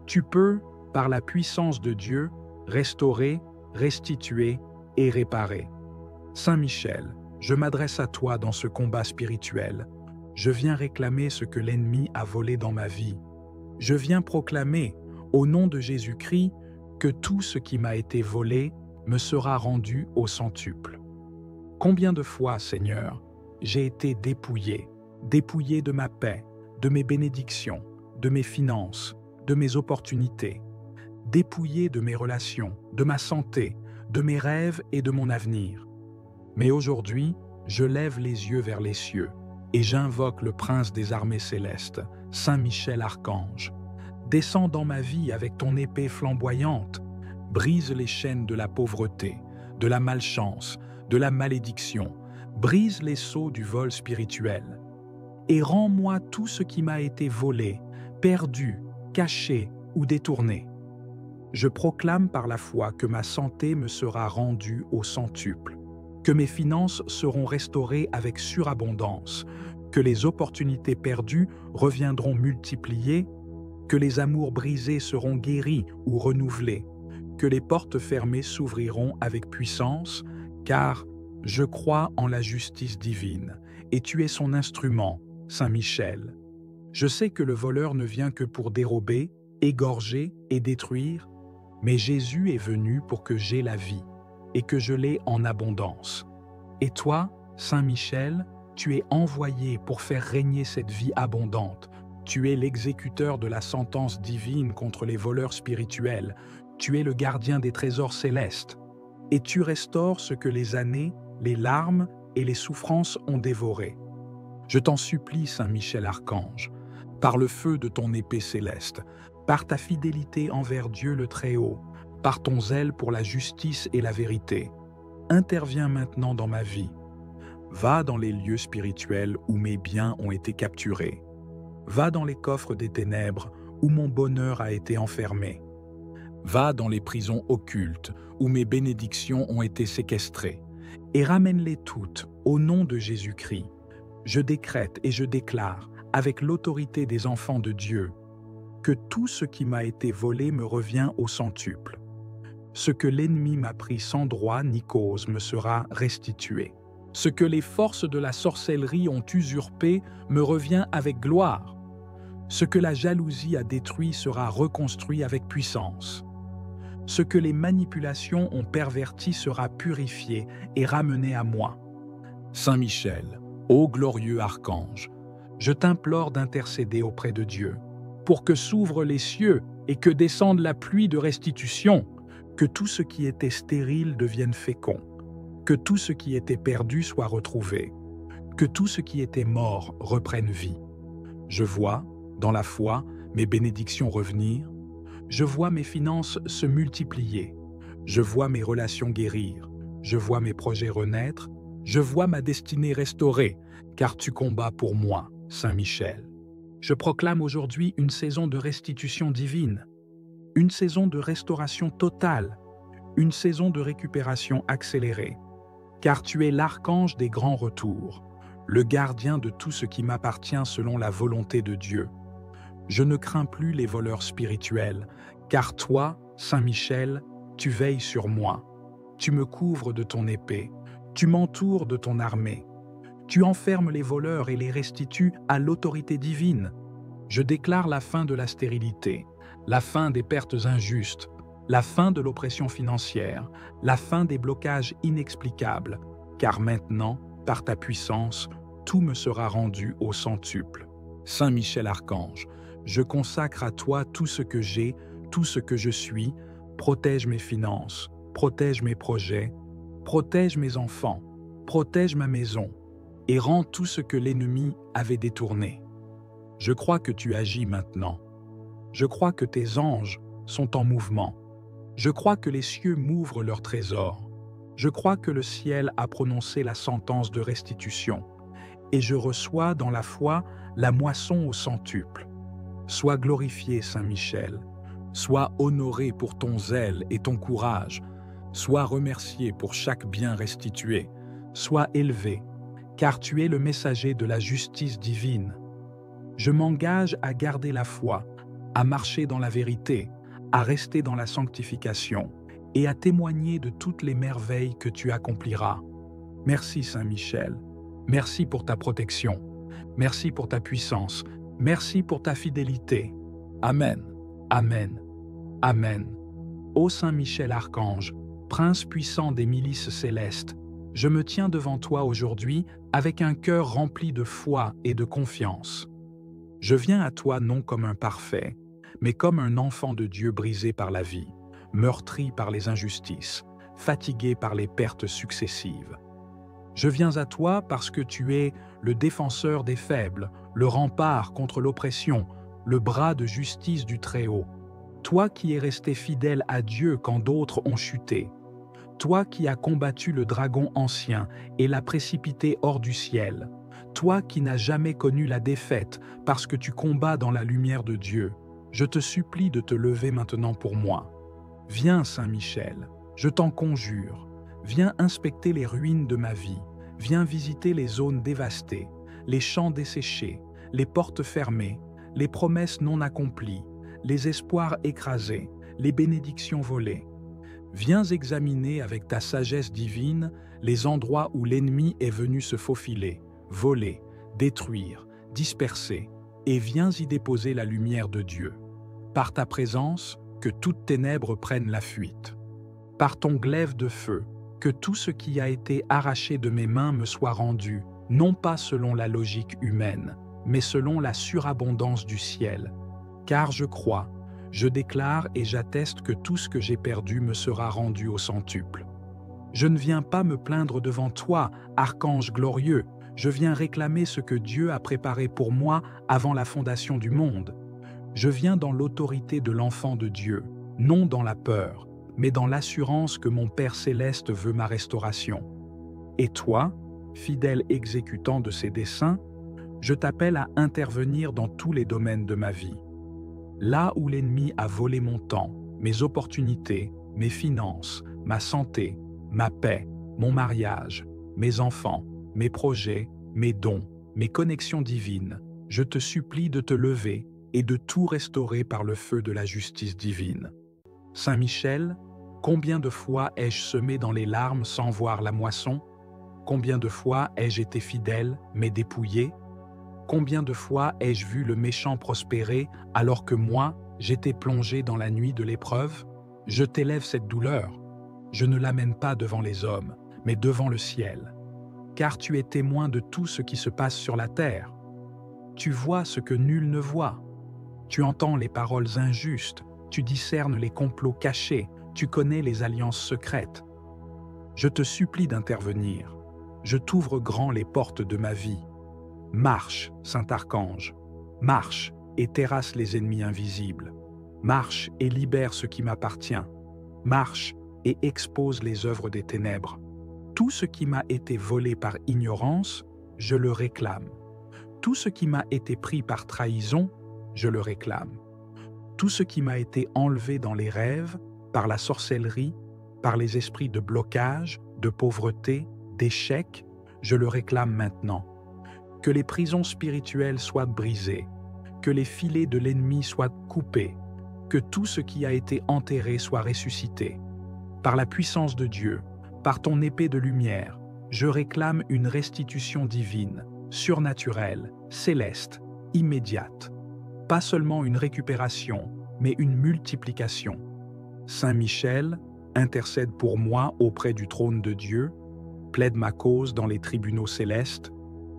Speaker 1: tu peux, par la puissance de Dieu, restaurer, restituer et réparer. Saint Michel, je m'adresse à toi dans ce combat spirituel. Je viens réclamer ce que l'ennemi a volé dans ma vie. Je viens proclamer, au nom de Jésus-Christ, que tout ce qui m'a été volé me sera rendu au centuple. Combien de fois, Seigneur, j'ai été dépouillé de ma paix, de mes bénédictions, de mes finances, de mes opportunités, dépouillé de mes relations, de ma santé, de mes rêves et de mon avenir. Mais aujourd'hui, je lève les yeux vers les cieux et j'invoque le prince des armées célestes, Saint Michel Archange. Descends dans ma vie avec ton épée flamboyante, brise les chaînes de la pauvreté, de la malchance, de la malédiction, brise les sceaux du vol spirituel. et rends-moi tout ce qui m'a été volé, perdu, caché ou détourné. Je proclame par la foi que ma santé me sera rendue au centuple, que mes finances seront restaurées avec surabondance, que les opportunités perdues reviendront multipliées, que les amours brisés seront guéris ou renouvelés, que les portes fermées s'ouvriront avec puissance, car je crois en la justice divine, et tu es son instrument, Saint Michel. Je sais que le voleur ne vient que pour dérober, égorger et détruire, mais Jésus est venu pour que j'aie la vie, et que je l'ai en abondance. Et toi, Saint Michel, tu es envoyé pour faire régner cette vie abondante. Tu es l'exécuteur de la sentence divine contre les voleurs spirituels. Tu es le gardien des trésors célestes. Et tu restaures ce que les années, les larmes et les souffrances ont dévoré. Je t'en supplie, Saint Michel Archange, par le feu de ton épée céleste, par ta fidélité envers Dieu le Très-Haut, par ton zèle pour la justice et la vérité, interviens maintenant dans ma vie. Va dans les lieux spirituels où mes biens ont été capturés. Va dans les coffres des ténèbres où mon bonheur a été enfermé. Va dans les prisons occultes où mes bénédictions ont été séquestrées, et ramène-les toutes au nom de Jésus-Christ. Je décrète et je déclare, avec l'autorité des enfants de Dieu, que tout ce qui m'a été volé me revient au centuple. Ce que l'ennemi m'a pris sans droit ni cause me sera restitué. Ce que les forces de la sorcellerie ont usurpé me revient avec gloire. Ce que la jalousie a détruit sera reconstruit avec puissance. Ce que les manipulations ont perverti sera purifié et ramené à moi. Saint Michel, ô glorieux archange, je t'implore d'intercéder auprès de Dieu, pour que s'ouvrent les cieux et que descende la pluie de restitution, que tout ce qui était stérile devienne fécond, que tout ce qui était perdu soit retrouvé, que tout ce qui était mort reprenne vie. Je vois, dans la foi, mes bénédictions revenir, je vois mes finances se multiplier, je vois mes relations guérir, je vois mes projets renaître, je vois ma destinée restaurée, car tu combats pour moi, Saint Michel. Je proclame aujourd'hui une saison de restitution divine, une saison de restauration totale, une saison de récupération accélérée, car tu es l'archange des grands retours, le gardien de tout ce qui m'appartient selon la volonté de Dieu. Je ne crains plus les voleurs spirituels, car toi, Saint Michel, tu veilles sur moi. Tu me couvres de ton épée, tu m'entoures de ton armée. Tu enfermes les voleurs et les restitues à l'autorité divine. Je déclare la fin de la stérilité, la fin des pertes injustes, la fin de l'oppression financière, la fin des blocages inexplicables, car maintenant, par ta puissance, tout me sera rendu au centuple. Saint Michel Archange, je consacre à toi tout ce que j'ai, tout ce que je suis, protège mes finances, protège mes projets, protège mes enfants, protège ma maison, et rends tout ce que l'ennemi avait détourné. Je crois que tu agis maintenant. Je crois que tes anges sont en mouvement. Je crois que les cieux m'ouvrent leurs trésors. Je crois que le ciel a prononcé la sentence de restitution. Et je reçois dans la foi la moisson au centuple. Sois glorifié, Saint Michel. Sois honoré pour ton zèle et ton courage. Sois remercié pour chaque bien restitué. Sois élevé, car tu es le messager de la justice divine. Je m'engage à garder la foi, à marcher dans la vérité, à rester dans la sanctification et à témoigner de toutes les merveilles que tu accompliras. Merci Saint Michel. Merci pour ta protection. Merci pour ta puissance. Merci pour ta fidélité. Amen. Amen. Amen. Ô Saint Michel Archange, Prince puissant des milices célestes, je me tiens devant toi aujourd'hui avec un cœur rempli de foi et de confiance. Je viens à toi non comme un parfait, mais comme un enfant de Dieu brisé par la vie, meurtri par les injustices, fatigué par les pertes successives. Je viens à toi parce que tu es le défenseur des faibles, le rempart contre l'oppression, le bras de justice du Très-Haut. Toi qui es resté fidèle à Dieu quand d'autres ont chuté. Toi qui as combattu le dragon ancien et l'as précipité hors du ciel. Toi qui n'as jamais connu la défaite parce que tu combats dans la lumière de Dieu, je te supplie de te lever maintenant pour moi. Viens, Saint Michel, je t'en conjure, viens inspecter les ruines de ma vie, viens visiter les zones dévastées, les champs desséchés, les portes fermées, les promesses non accomplies, les espoirs écrasés, les bénédictions volées. Viens examiner avec ta sagesse divine les endroits où l'ennemi est venu se faufiler, voler, détruire, disperser, et viens y déposer la lumière de Dieu. Par ta présence, que toutes ténèbres prennent la fuite. Par ton glaive de feu, que tout ce qui a été arraché de mes mains me soit rendu, non pas selon la logique humaine, mais selon la surabondance du ciel. Car je crois, je déclare et j'atteste que tout ce que j'ai perdu me sera rendu au centuple. Je ne viens pas me plaindre devant toi, archange glorieux, je viens réclamer ce que Dieu a préparé pour moi avant la fondation du monde. Je viens dans l'autorité de l'enfant de Dieu, non dans la peur, mais dans l'assurance que mon Père céleste veut ma restauration. Et toi, fidèle exécutant de ses desseins, je t'appelle à intervenir dans tous les domaines de ma vie. Là où l'ennemi a volé mon temps, mes opportunités, mes finances, ma santé, ma paix, mon mariage, mes enfants, mes projets, mes dons, mes connexions divines, je te supplie de te lever et de tout restaurer par le feu de la justice divine. Saint Michel, combien de fois ai-je semé dans les larmes sans voir la moisson? Combien de fois ai-je été fidèle, mais dépouillé? Combien de fois ai-je vu le méchant prospérer alors que moi, j'étais plongé dans la nuit de l'épreuve? Je t'élève cette douleur. Je ne l'amène pas devant les hommes, mais devant le ciel. Car tu es témoin de tout ce qui se passe sur la terre. Tu vois ce que nul ne voit. Tu entends les paroles injustes, tu discernes les complots cachés, tu connais les alliances secrètes. Je te supplie d'intervenir. Je t'ouvre grand les portes de ma vie. Marche, Saint Archange, marche et terrasse les ennemis invisibles. Marche et libère ce qui m'appartient. Marche et expose les œuvres des ténèbres. Tout ce qui m'a été volé par ignorance, je le réclame. Tout ce qui m'a été pris par trahison, je le réclame. Tout ce qui m'a été enlevé dans les rêves, par la sorcellerie, par les esprits de blocage, de pauvreté, d'échec, je le réclame maintenant. Que les prisons spirituelles soient brisées, que les filets de l'ennemi soient coupés, que tout ce qui a été enterré soit ressuscité. Par la puissance de Dieu, par ton épée de lumière, je réclame une restitution divine, surnaturelle, céleste, immédiate. Pas seulement une récupération, mais une multiplication. Saint Michel, intercède pour moi auprès du trône de Dieu, plaide ma cause dans les tribunaux célestes,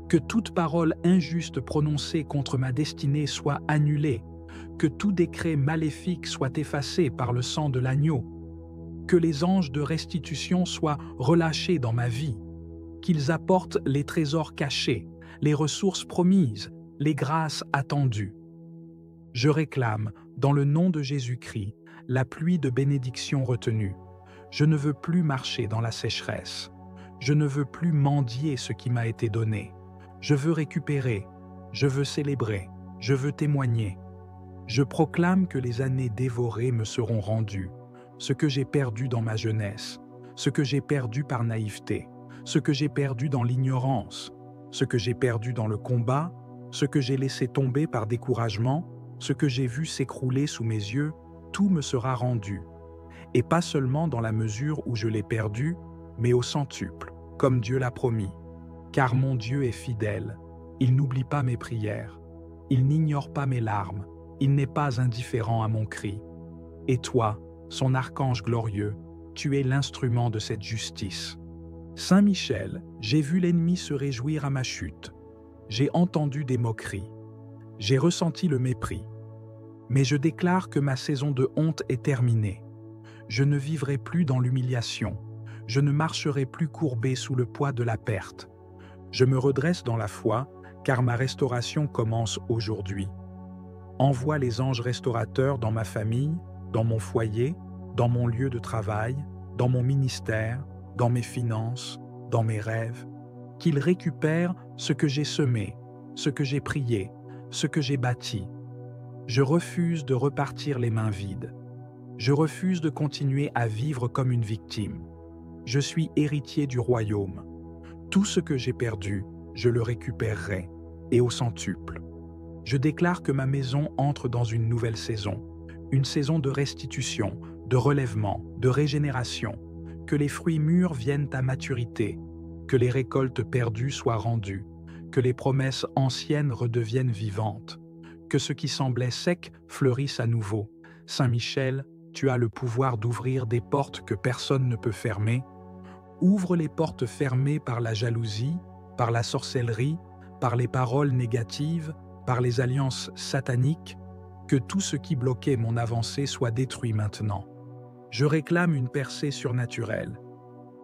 Speaker 1: que toute parole injuste prononcée contre ma destinée soit annulée, que tout décret maléfique soit effacé par le sang de l'agneau, que les anges de restitution soient relâchés dans ma vie, qu'ils apportent les trésors cachés, les ressources promises, les grâces attendues. Je réclame, dans le nom de Jésus-Christ, la pluie de bénédiction retenue. Je ne veux plus marcher dans la sécheresse. Je ne veux plus mendier ce qui m'a été donné. Je veux récupérer, je veux célébrer, je veux témoigner. Je proclame que les années dévorées me seront rendues, ce que j'ai perdu dans ma jeunesse, ce que j'ai perdu par naïveté, ce que j'ai perdu dans l'ignorance, ce que j'ai perdu dans le combat, ce que j'ai laissé tomber par découragement, ce que j'ai vu s'écrouler sous mes yeux, tout me sera rendu. Et pas seulement dans la mesure où je l'ai perdu, mais au centuple, comme Dieu l'a promis. Car mon Dieu est fidèle, il n'oublie pas mes prières, il n'ignore pas mes larmes, il n'est pas indifférent à mon cri. Et toi, son archange glorieux, tu es l'instrument de cette justice. Saint Michel, j'ai vu l'ennemi se réjouir à ma chute. J'ai entendu des moqueries. J'ai ressenti le mépris. Mais je déclare que ma saison de honte est terminée. Je ne vivrai plus dans l'humiliation. Je ne marcherai plus courbé sous le poids de la perte. Je me redresse dans la foi, car ma restauration commence aujourd'hui. Envoie les anges restaurateurs dans ma famille, dans mon foyer, dans mon lieu de travail, dans mon ministère, dans mes finances, dans mes rêves. qu'il récupère ce que j'ai semé, ce que j'ai prié, ce que j'ai bâti. Je refuse de repartir les mains vides. Je refuse de continuer à vivre comme une victime. Je suis héritier du royaume. Tout ce que j'ai perdu, je le récupérerai, et au centuple. Je déclare que ma maison entre dans une nouvelle saison, une saison de restitution, de relèvement, de régénération, que les fruits mûrs viennent à maturité, que les récoltes perdues soient rendues, que les promesses anciennes redeviennent vivantes, que ce qui semblait sec fleurisse à nouveau. Saint Michel, tu as le pouvoir d'ouvrir des portes que personne ne peut fermer. Ouvre les portes fermées par la jalousie, par la sorcellerie, par les paroles négatives, par les alliances sataniques, que tout ce qui bloquait mon avancée soit détruit maintenant. Je réclame une percée surnaturelle.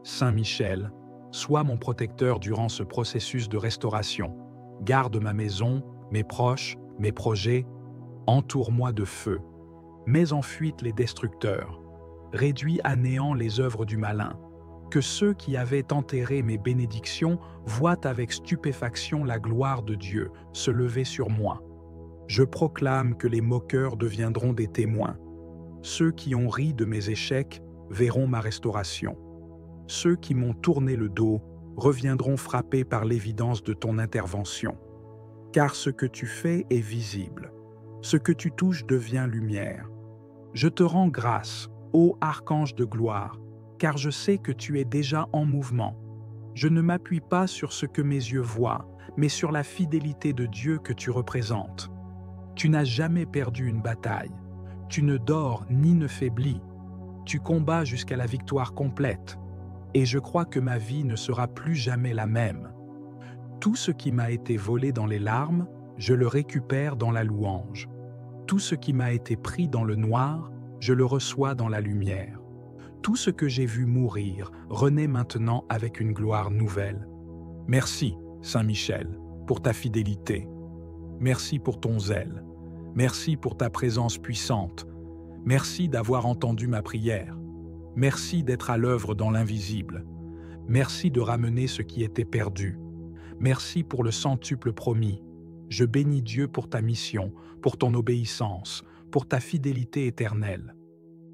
Speaker 1: Saint Michel, sois mon protecteur durant ce processus de restauration. Garde ma maison, mes proches, mes projets. Entoure-moi de feu. Mets en fuite les destructeurs. Réduis à néant les œuvres du malin. Que ceux qui avaient enterré mes bénédictions voient avec stupéfaction la gloire de Dieu se lever sur moi. Je proclame que les moqueurs deviendront des témoins. Ceux qui ont ri de mes échecs verront ma restauration. Ceux qui m'ont tourné le dos reviendront frappés par l'évidence de ton intervention. Car ce que tu fais est visible. Ce que tu touches devient lumière. Je te rends grâce, ô archange de gloire, car je sais que tu es déjà en mouvement. Je ne m'appuie pas sur ce que mes yeux voient, mais sur la fidélité de Dieu que tu représentes. Tu n'as jamais perdu une bataille. Tu ne dors ni ne faiblis. Tu combats jusqu'à la victoire complète. Et je crois que ma vie ne sera plus jamais la même. Tout ce qui m'a été volé dans les larmes, je le récupère dans la louange. Tout ce qui m'a été pris dans le noir, je le reçois dans la lumière. Tout ce que j'ai vu mourir renaît maintenant avec une gloire nouvelle. Merci, Saint Michel, pour ta fidélité. Merci pour ton zèle. Merci pour ta présence puissante. Merci d'avoir entendu ma prière. Merci d'être à l'œuvre dans l'invisible. Merci de ramener ce qui était perdu. Merci pour le centuple promis. Je bénis Dieu pour ta mission, pour ton obéissance, pour ta fidélité éternelle.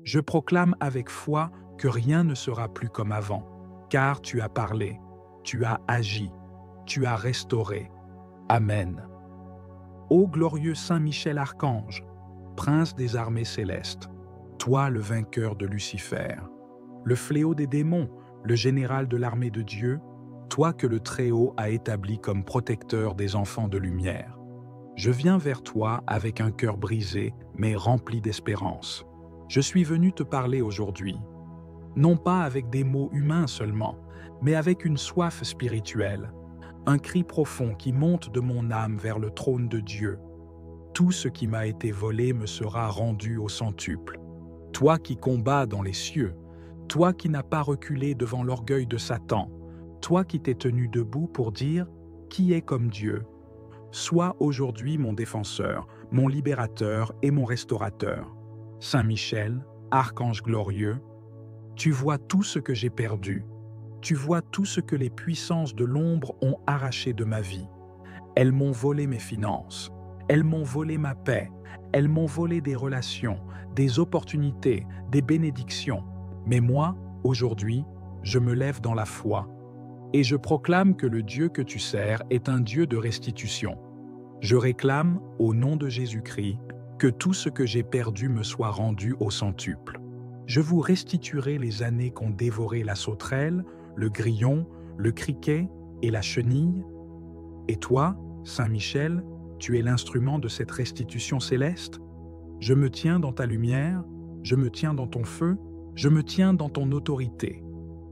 Speaker 1: Je proclame avec foi que rien ne sera plus comme avant, car tu as parlé, tu as agi, tu as restauré. Amen. Ô glorieux Saint Michel Archange, prince des armées célestes, toi le vainqueur de Lucifer, le fléau des démons, le général de l'armée de Dieu, toi que le Très-Haut a établi comme protecteur des enfants de lumière. Je viens vers toi avec un cœur brisé, mais rempli d'espérance. Je suis venu te parler aujourd'hui, non pas avec des mots humains seulement, mais avec une soif spirituelle, un cri profond qui monte de mon âme vers le trône de Dieu. Tout ce qui m'a été volé me sera rendu au centuple. Toi qui combats dans les cieux, toi qui n'as pas reculé devant l'orgueil de Satan, toi qui t'es tenu debout pour dire « Qui est comme Dieu ?» Sois aujourd'hui mon défenseur, mon libérateur et mon restaurateur. Saint Michel, archange glorieux, tu vois tout ce que j'ai perdu. Tu vois tout ce que les puissances de l'ombre ont arraché de ma vie. Elles m'ont volé mes finances. Elles m'ont volé ma paix. Elles m'ont volé des relations, des opportunités, des bénédictions. Mais moi, aujourd'hui, je me lève dans la foi. Et je proclame que le Dieu que tu sers est un Dieu de restitution. Je réclame, au nom de Jésus-Christ, que tout ce que j'ai perdu me soit rendu au centuple. Je vous restituerai les années qu'ont dévoré la sauterelle, le grillon, le criquet et la chenille. Et toi, Saint Michel, tu es l'instrument de cette restitution céleste. Je me tiens dans ta lumière, je me tiens dans ton feu, je me tiens dans ton autorité.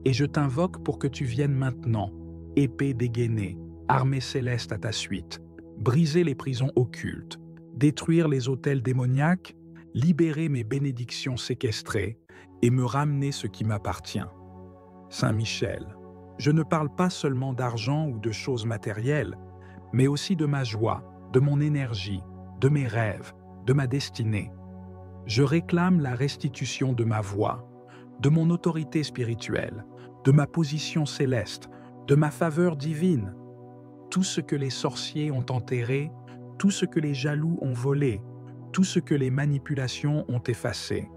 Speaker 1: Et je t'invoque pour que tu viennes maintenant, épée dégainée, armée céleste à ta suite, briser les prisons occultes, détruire les autels démoniaques, libérer mes bénédictions séquestrées et me ramener ce qui m'appartient. Saint Michel, je ne parle pas seulement d'argent ou de choses matérielles, mais aussi de ma joie, de mon énergie, de mes rêves, de ma destinée. Je réclame la restitution de ma voix, de mon autorité spirituelle, de ma position céleste, de ma faveur divine. Tout ce que les sorciers ont enterré, tout ce que les jaloux ont volé, tout ce que les manipulations ont effacé,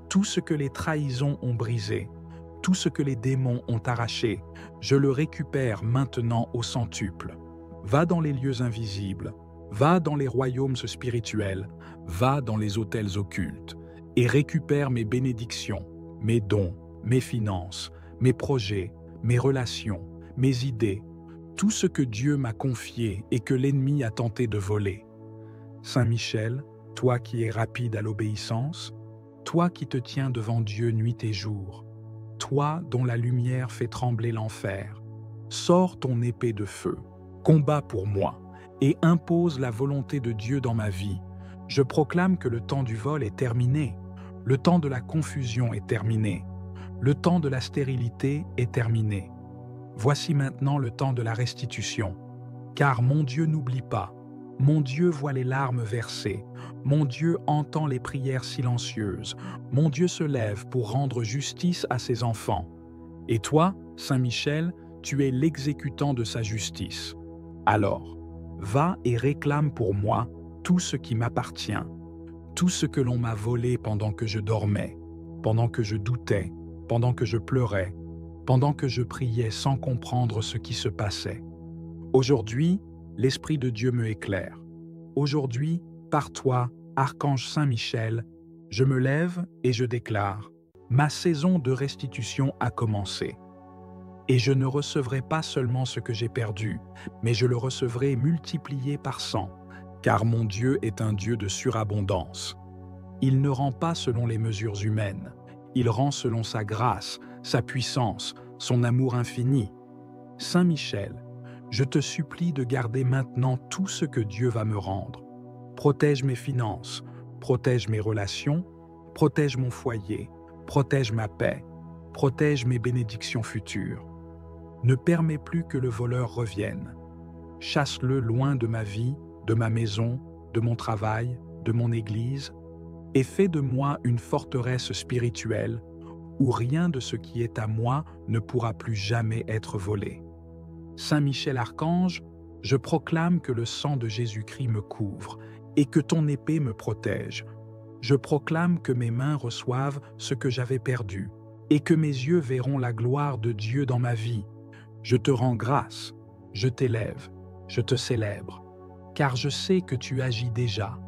Speaker 1: tout ce que les trahisons ont brisé, tout ce que les démons ont arraché, je le récupère maintenant au centuple. Va dans les lieux invisibles, va dans les royaumes spirituels, va dans les hôtels occultes, et récupère mes bénédictions, mes dons, mes finances, mes projets, mes relations, mes idées, tout ce que Dieu m'a confié et que l'ennemi a tenté de voler. Saint Michel, toi qui es rapide à l'obéissance, toi qui te tiens devant Dieu nuit et jour, toi dont la lumière fait trembler l'enfer, sors ton épée de feu, combat pour moi et impose la volonté de Dieu dans ma vie. Je proclame que le temps du vol est terminé, le temps de la confusion est terminé, le temps de la stérilité est terminé. Voici maintenant le temps de la restitution, car mon Dieu n'oublie pas, mon Dieu voit les larmes versées, mon Dieu entend les prières silencieuses, mon Dieu se lève pour rendre justice à ses enfants. Et toi, Saint Michel, tu es l'exécutant de sa justice. Alors, va et réclame pour moi tout ce qui m'appartient, tout ce que l'on m'a volé pendant que je dormais, pendant que je doutais, pendant que je pleurais, pendant que je priais sans comprendre ce qui se passait. Aujourd'hui, l'Esprit de Dieu me éclaire. Aujourd'hui, par toi, Archange Saint Michel, je me lève et je déclare, ma saison de restitution a commencé. Et je ne recevrai pas seulement ce que j'ai perdu, mais je le recevrai multiplié par 100, car mon Dieu est un Dieu de surabondance. Il ne rend pas selon les mesures humaines, il rend selon sa grâce, sa puissance, son amour infini. Saint Michel, je te supplie de garder maintenant tout ce que Dieu va me rendre. Protège mes finances, protège mes relations, protège mon foyer, protège ma paix, protège mes bénédictions futures. Ne permets plus que le voleur revienne. Chasse-le loin de ma vie, de ma maison, de mon travail, de mon église, et fais de moi une forteresse spirituelle où rien de ce qui est à moi ne pourra plus jamais être volé. Saint Michel Archange, je proclame que le sang de Jésus-Christ me couvre et que ton épée me protège. Je proclame que mes mains reçoivent ce que j'avais perdu et que mes yeux verront la gloire de Dieu dans ma vie. Je te rends grâce, je t'élève, je te célèbre, car je sais que tu agis déjà,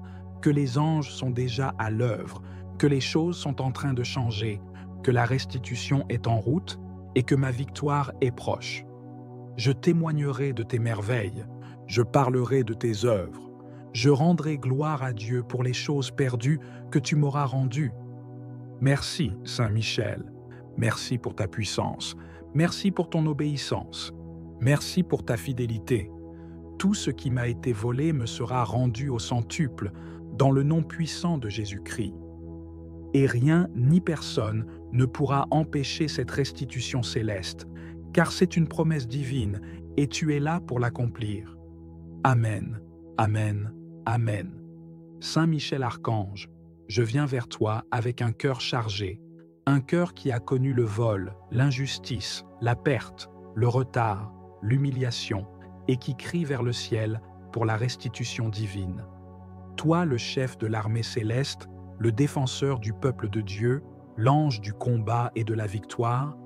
Speaker 1: que les anges sont déjà à l'œuvre, que les choses sont en train de changer, que la restitution est en route et que ma victoire est proche. Je témoignerai de tes merveilles, je parlerai de tes œuvres, je rendrai gloire à Dieu pour les choses perdues que tu m'auras rendues. Merci, Saint Michel, merci pour ta puissance, merci pour ton obéissance, merci pour ta fidélité. Tout ce qui m'a été volé me sera rendu au centuple, dans le nom puissant de Jésus-Christ. Et rien ni personne ne pourra empêcher cette restitution céleste, car c'est une promesse divine et tu es là pour l'accomplir. Amen, Amen, Amen. Saint Michel Archange, je viens vers toi avec un cœur chargé, un cœur qui a connu le vol, l'injustice, la perte, le retard, l'humiliation, et qui crie vers le ciel pour la restitution divine. Toi, le chef de l'armée céleste, le défenseur du peuple de Dieu, l'ange du combat et de la victoire,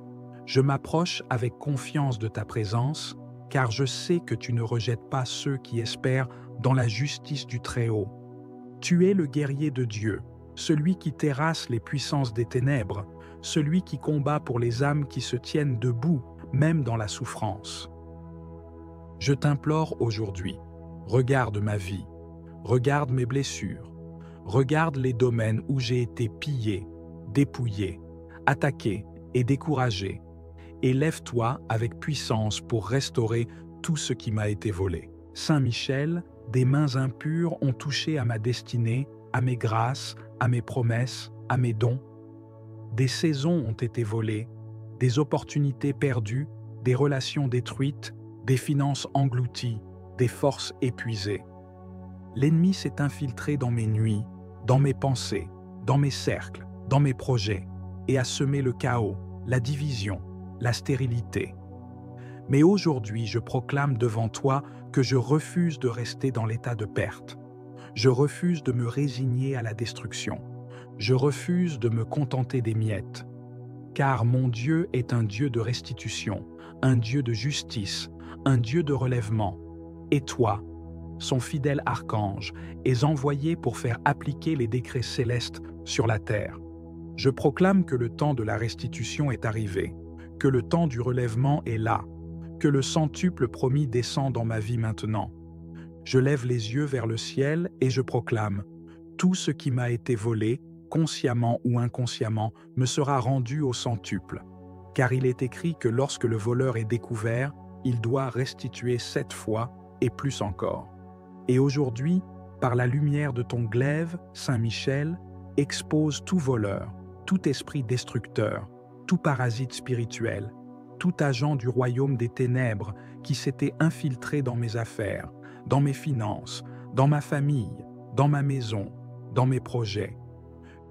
Speaker 1: je m'approche avec confiance de ta présence, car je sais que tu ne rejettes pas ceux qui espèrent dans la justice du Très-Haut. Tu es le guerrier de Dieu, celui qui terrasse les puissances des ténèbres, celui qui combat pour les âmes qui se tiennent debout, même dans la souffrance. Je t'implore aujourd'hui, regarde ma vie, regarde mes blessures, regarde les domaines où j'ai été pillé, dépouillé, attaqué et découragé, et lève-toi avec puissance pour restaurer tout ce qui m'a été volé. Saint Michel, des mains impures ont touché à ma destinée, à mes grâces, à mes promesses, à mes dons. Des saisons ont été volées, des opportunités perdues, des relations détruites, des finances englouties, des forces épuisées. L'ennemi s'est infiltré dans mes nuits, dans mes pensées, dans mes cercles, dans mes projets, et a semé le chaos, la division, la stérilité. Mais aujourd'hui, je proclame devant toi que je refuse de rester dans l'état de perte. Je refuse de me résigner à la destruction. Je refuse de me contenter des miettes. Car mon Dieu est un Dieu de restitution, un Dieu de justice, un Dieu de relèvement. Et toi, son fidèle archange, es envoyé pour faire appliquer les décrets célestes sur la terre. Je proclame que le temps de la restitution est arrivé, que le temps du relèvement est là, que le centuple promis descend dans ma vie maintenant. Je lève les yeux vers le ciel et je proclame: tout ce qui m'a été volé, consciemment ou inconsciemment, me sera rendu au centuple. Car il est écrit que lorsque le voleur est découvert, il doit restituer 7 fois et plus encore. Et aujourd'hui, par la lumière de ton glaive, Saint Michel, expose tout voleur, tout esprit destructeur, tout parasite spirituel, tout agent du royaume des ténèbres qui s'était infiltré dans mes affaires, dans mes finances, dans ma famille, dans ma maison, dans mes projets.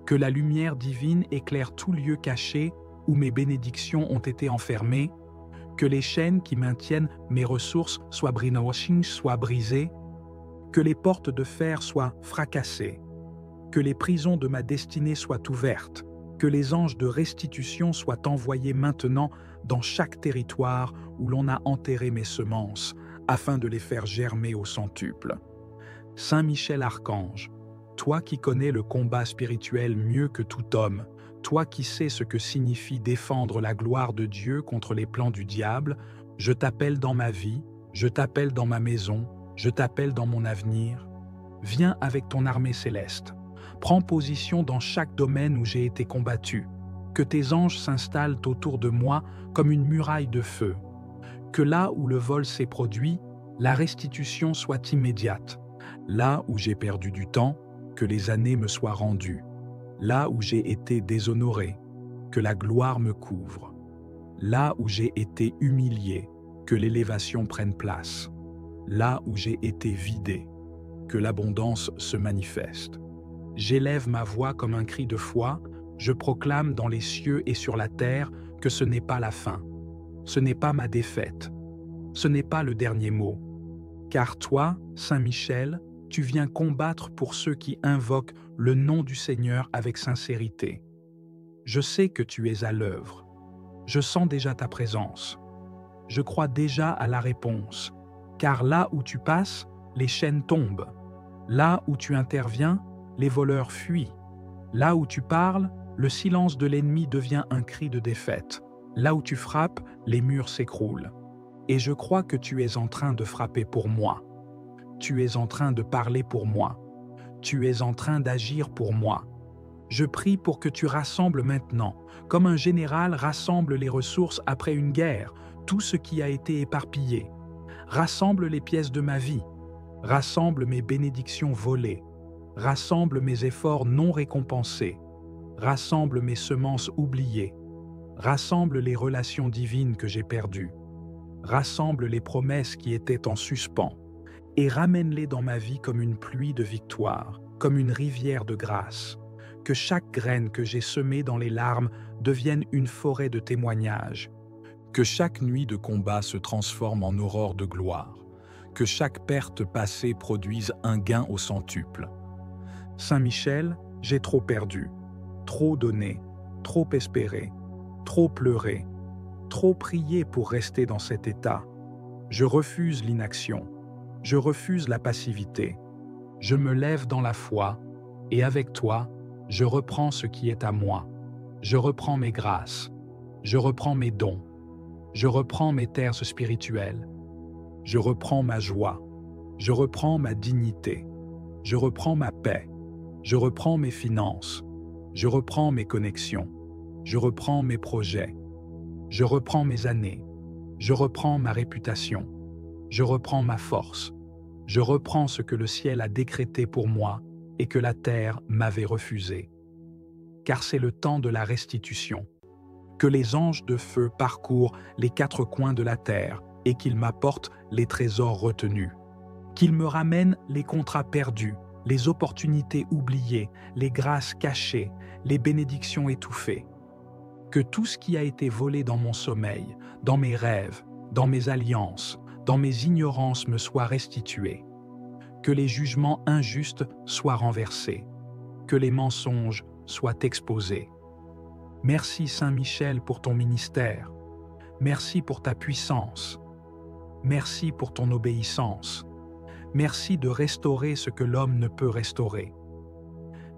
Speaker 1: Que la lumière divine éclaire tout lieu caché où mes bénédictions ont été enfermées, que les chaînes qui maintiennent mes ressources soient brisées, que les portes de fer soient fracassées, que les prisons de ma destinée soient ouvertes, que les anges de restitution soient envoyés maintenant dans chaque territoire où l'on a enterré mes semences, afin de les faire germer au centuple. Saint Michel Archange, toi qui connais le combat spirituel mieux que tout homme, toi qui sais ce que signifie défendre la gloire de Dieu contre les plans du diable, je t'appelle dans ma vie, je t'appelle dans ma maison, je t'appelle dans mon avenir. Viens avec ton armée céleste. Prends position dans chaque domaine où j'ai été combattu. Que tes anges s'installent autour de moi comme une muraille de feu. Que là où le vol s'est produit, la restitution soit immédiate. Là où j'ai perdu du temps, que les années me soient rendues. Là où j'ai été déshonoré, que la gloire me couvre. Là où j'ai été humilié, que l'élévation prenne place. Là où j'ai été vidé, que l'abondance se manifeste. J'élève ma voix comme un cri de foi, je proclame dans les cieux et sur la terre que ce n'est pas la fin. Ce n'est pas ma défaite. Ce n'est pas le dernier mot. Car toi, Saint Michel, tu viens combattre pour ceux qui invoquent le nom du Seigneur avec sincérité. Je sais que tu es à l'œuvre. Je sens déjà ta présence. Je crois déjà à la réponse, car là où tu passes, les chaînes tombent. Là où tu interviens, les voleurs fuient. Là où tu parles, le silence de l'ennemi devient un cri de défaite. Là où tu frappes, les murs s'écroulent. Et je crois que tu es en train de frapper pour moi. Tu es en train de parler pour moi. Tu es en train d'agir pour moi. Je prie pour que tu rassembles maintenant, comme un général rassemble les ressources après une guerre, tout ce qui a été éparpillé. Rassemble les pièces de ma vie. Rassemble mes bénédictions volées. Rassemble mes efforts non récompensés. Rassemble mes semences oubliées. Rassemble les relations divines que j'ai perdues. Rassemble les promesses qui étaient en suspens. Et ramène-les dans ma vie comme une pluie de victoire, comme une rivière de grâce. Que chaque graine que j'ai semée dans les larmes devienne une forêt de témoignages. Que chaque nuit de combat se transforme en aurore de gloire. Que chaque perte passée produise un gain au centuple. Saint Michel, j'ai trop perdu, trop donné, trop espéré, trop pleuré, trop prié pour rester dans cet état. Je refuse l'inaction. Je refuse la passivité. Je me lève dans la foi, et avec toi, je reprends ce qui est à moi. Je reprends mes grâces. Je reprends mes dons. Je reprends mes terres spirituelles. Je reprends ma joie. Je reprends ma dignité. Je reprends ma paix. Je reprends mes finances. Je reprends mes connexions. Je reprends mes projets. Je reprends mes années. Je reprends ma réputation. Je reprends ma force. Je reprends ce que le ciel a décrété pour moi et que la terre m'avait refusé. Car c'est le temps de la restitution. Que les anges de feu parcourent les 4 coins de la terre et qu'ils m'apportent les trésors retenus. Qu'ils me ramènent les contrats perdus, les opportunités oubliées, les grâces cachées, les bénédictions étouffées. Que tout ce qui a été volé dans mon sommeil, dans mes rêves, dans mes alliances, dans mes ignorances me soient restituées. Que les jugements injustes soient renversés, que les mensonges soient exposés. Merci Saint Michel pour ton ministère. Merci pour ta puissance. Merci pour ton obéissance. Merci de restaurer ce que l'homme ne peut restaurer.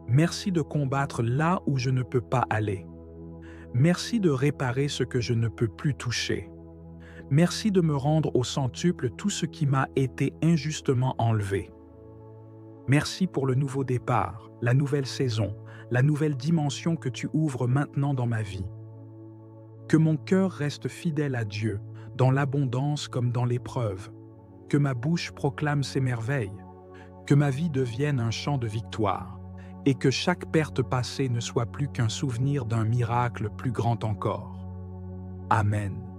Speaker 1: Merci de combattre là où je ne peux pas aller. Merci de réparer ce que je ne peux plus toucher. Merci de me rendre au centuple tout ce qui m'a été injustement enlevé. Merci pour le nouveau départ, la nouvelle saison, la nouvelle dimension que tu ouvres maintenant dans ma vie. Que mon cœur reste fidèle à Dieu, dans l'abondance comme dans l'épreuve. Que ma bouche proclame ses merveilles. Que ma vie devienne un chant de victoire. Et que chaque perte passée ne soit plus qu'un souvenir d'un miracle plus grand encore. Amen.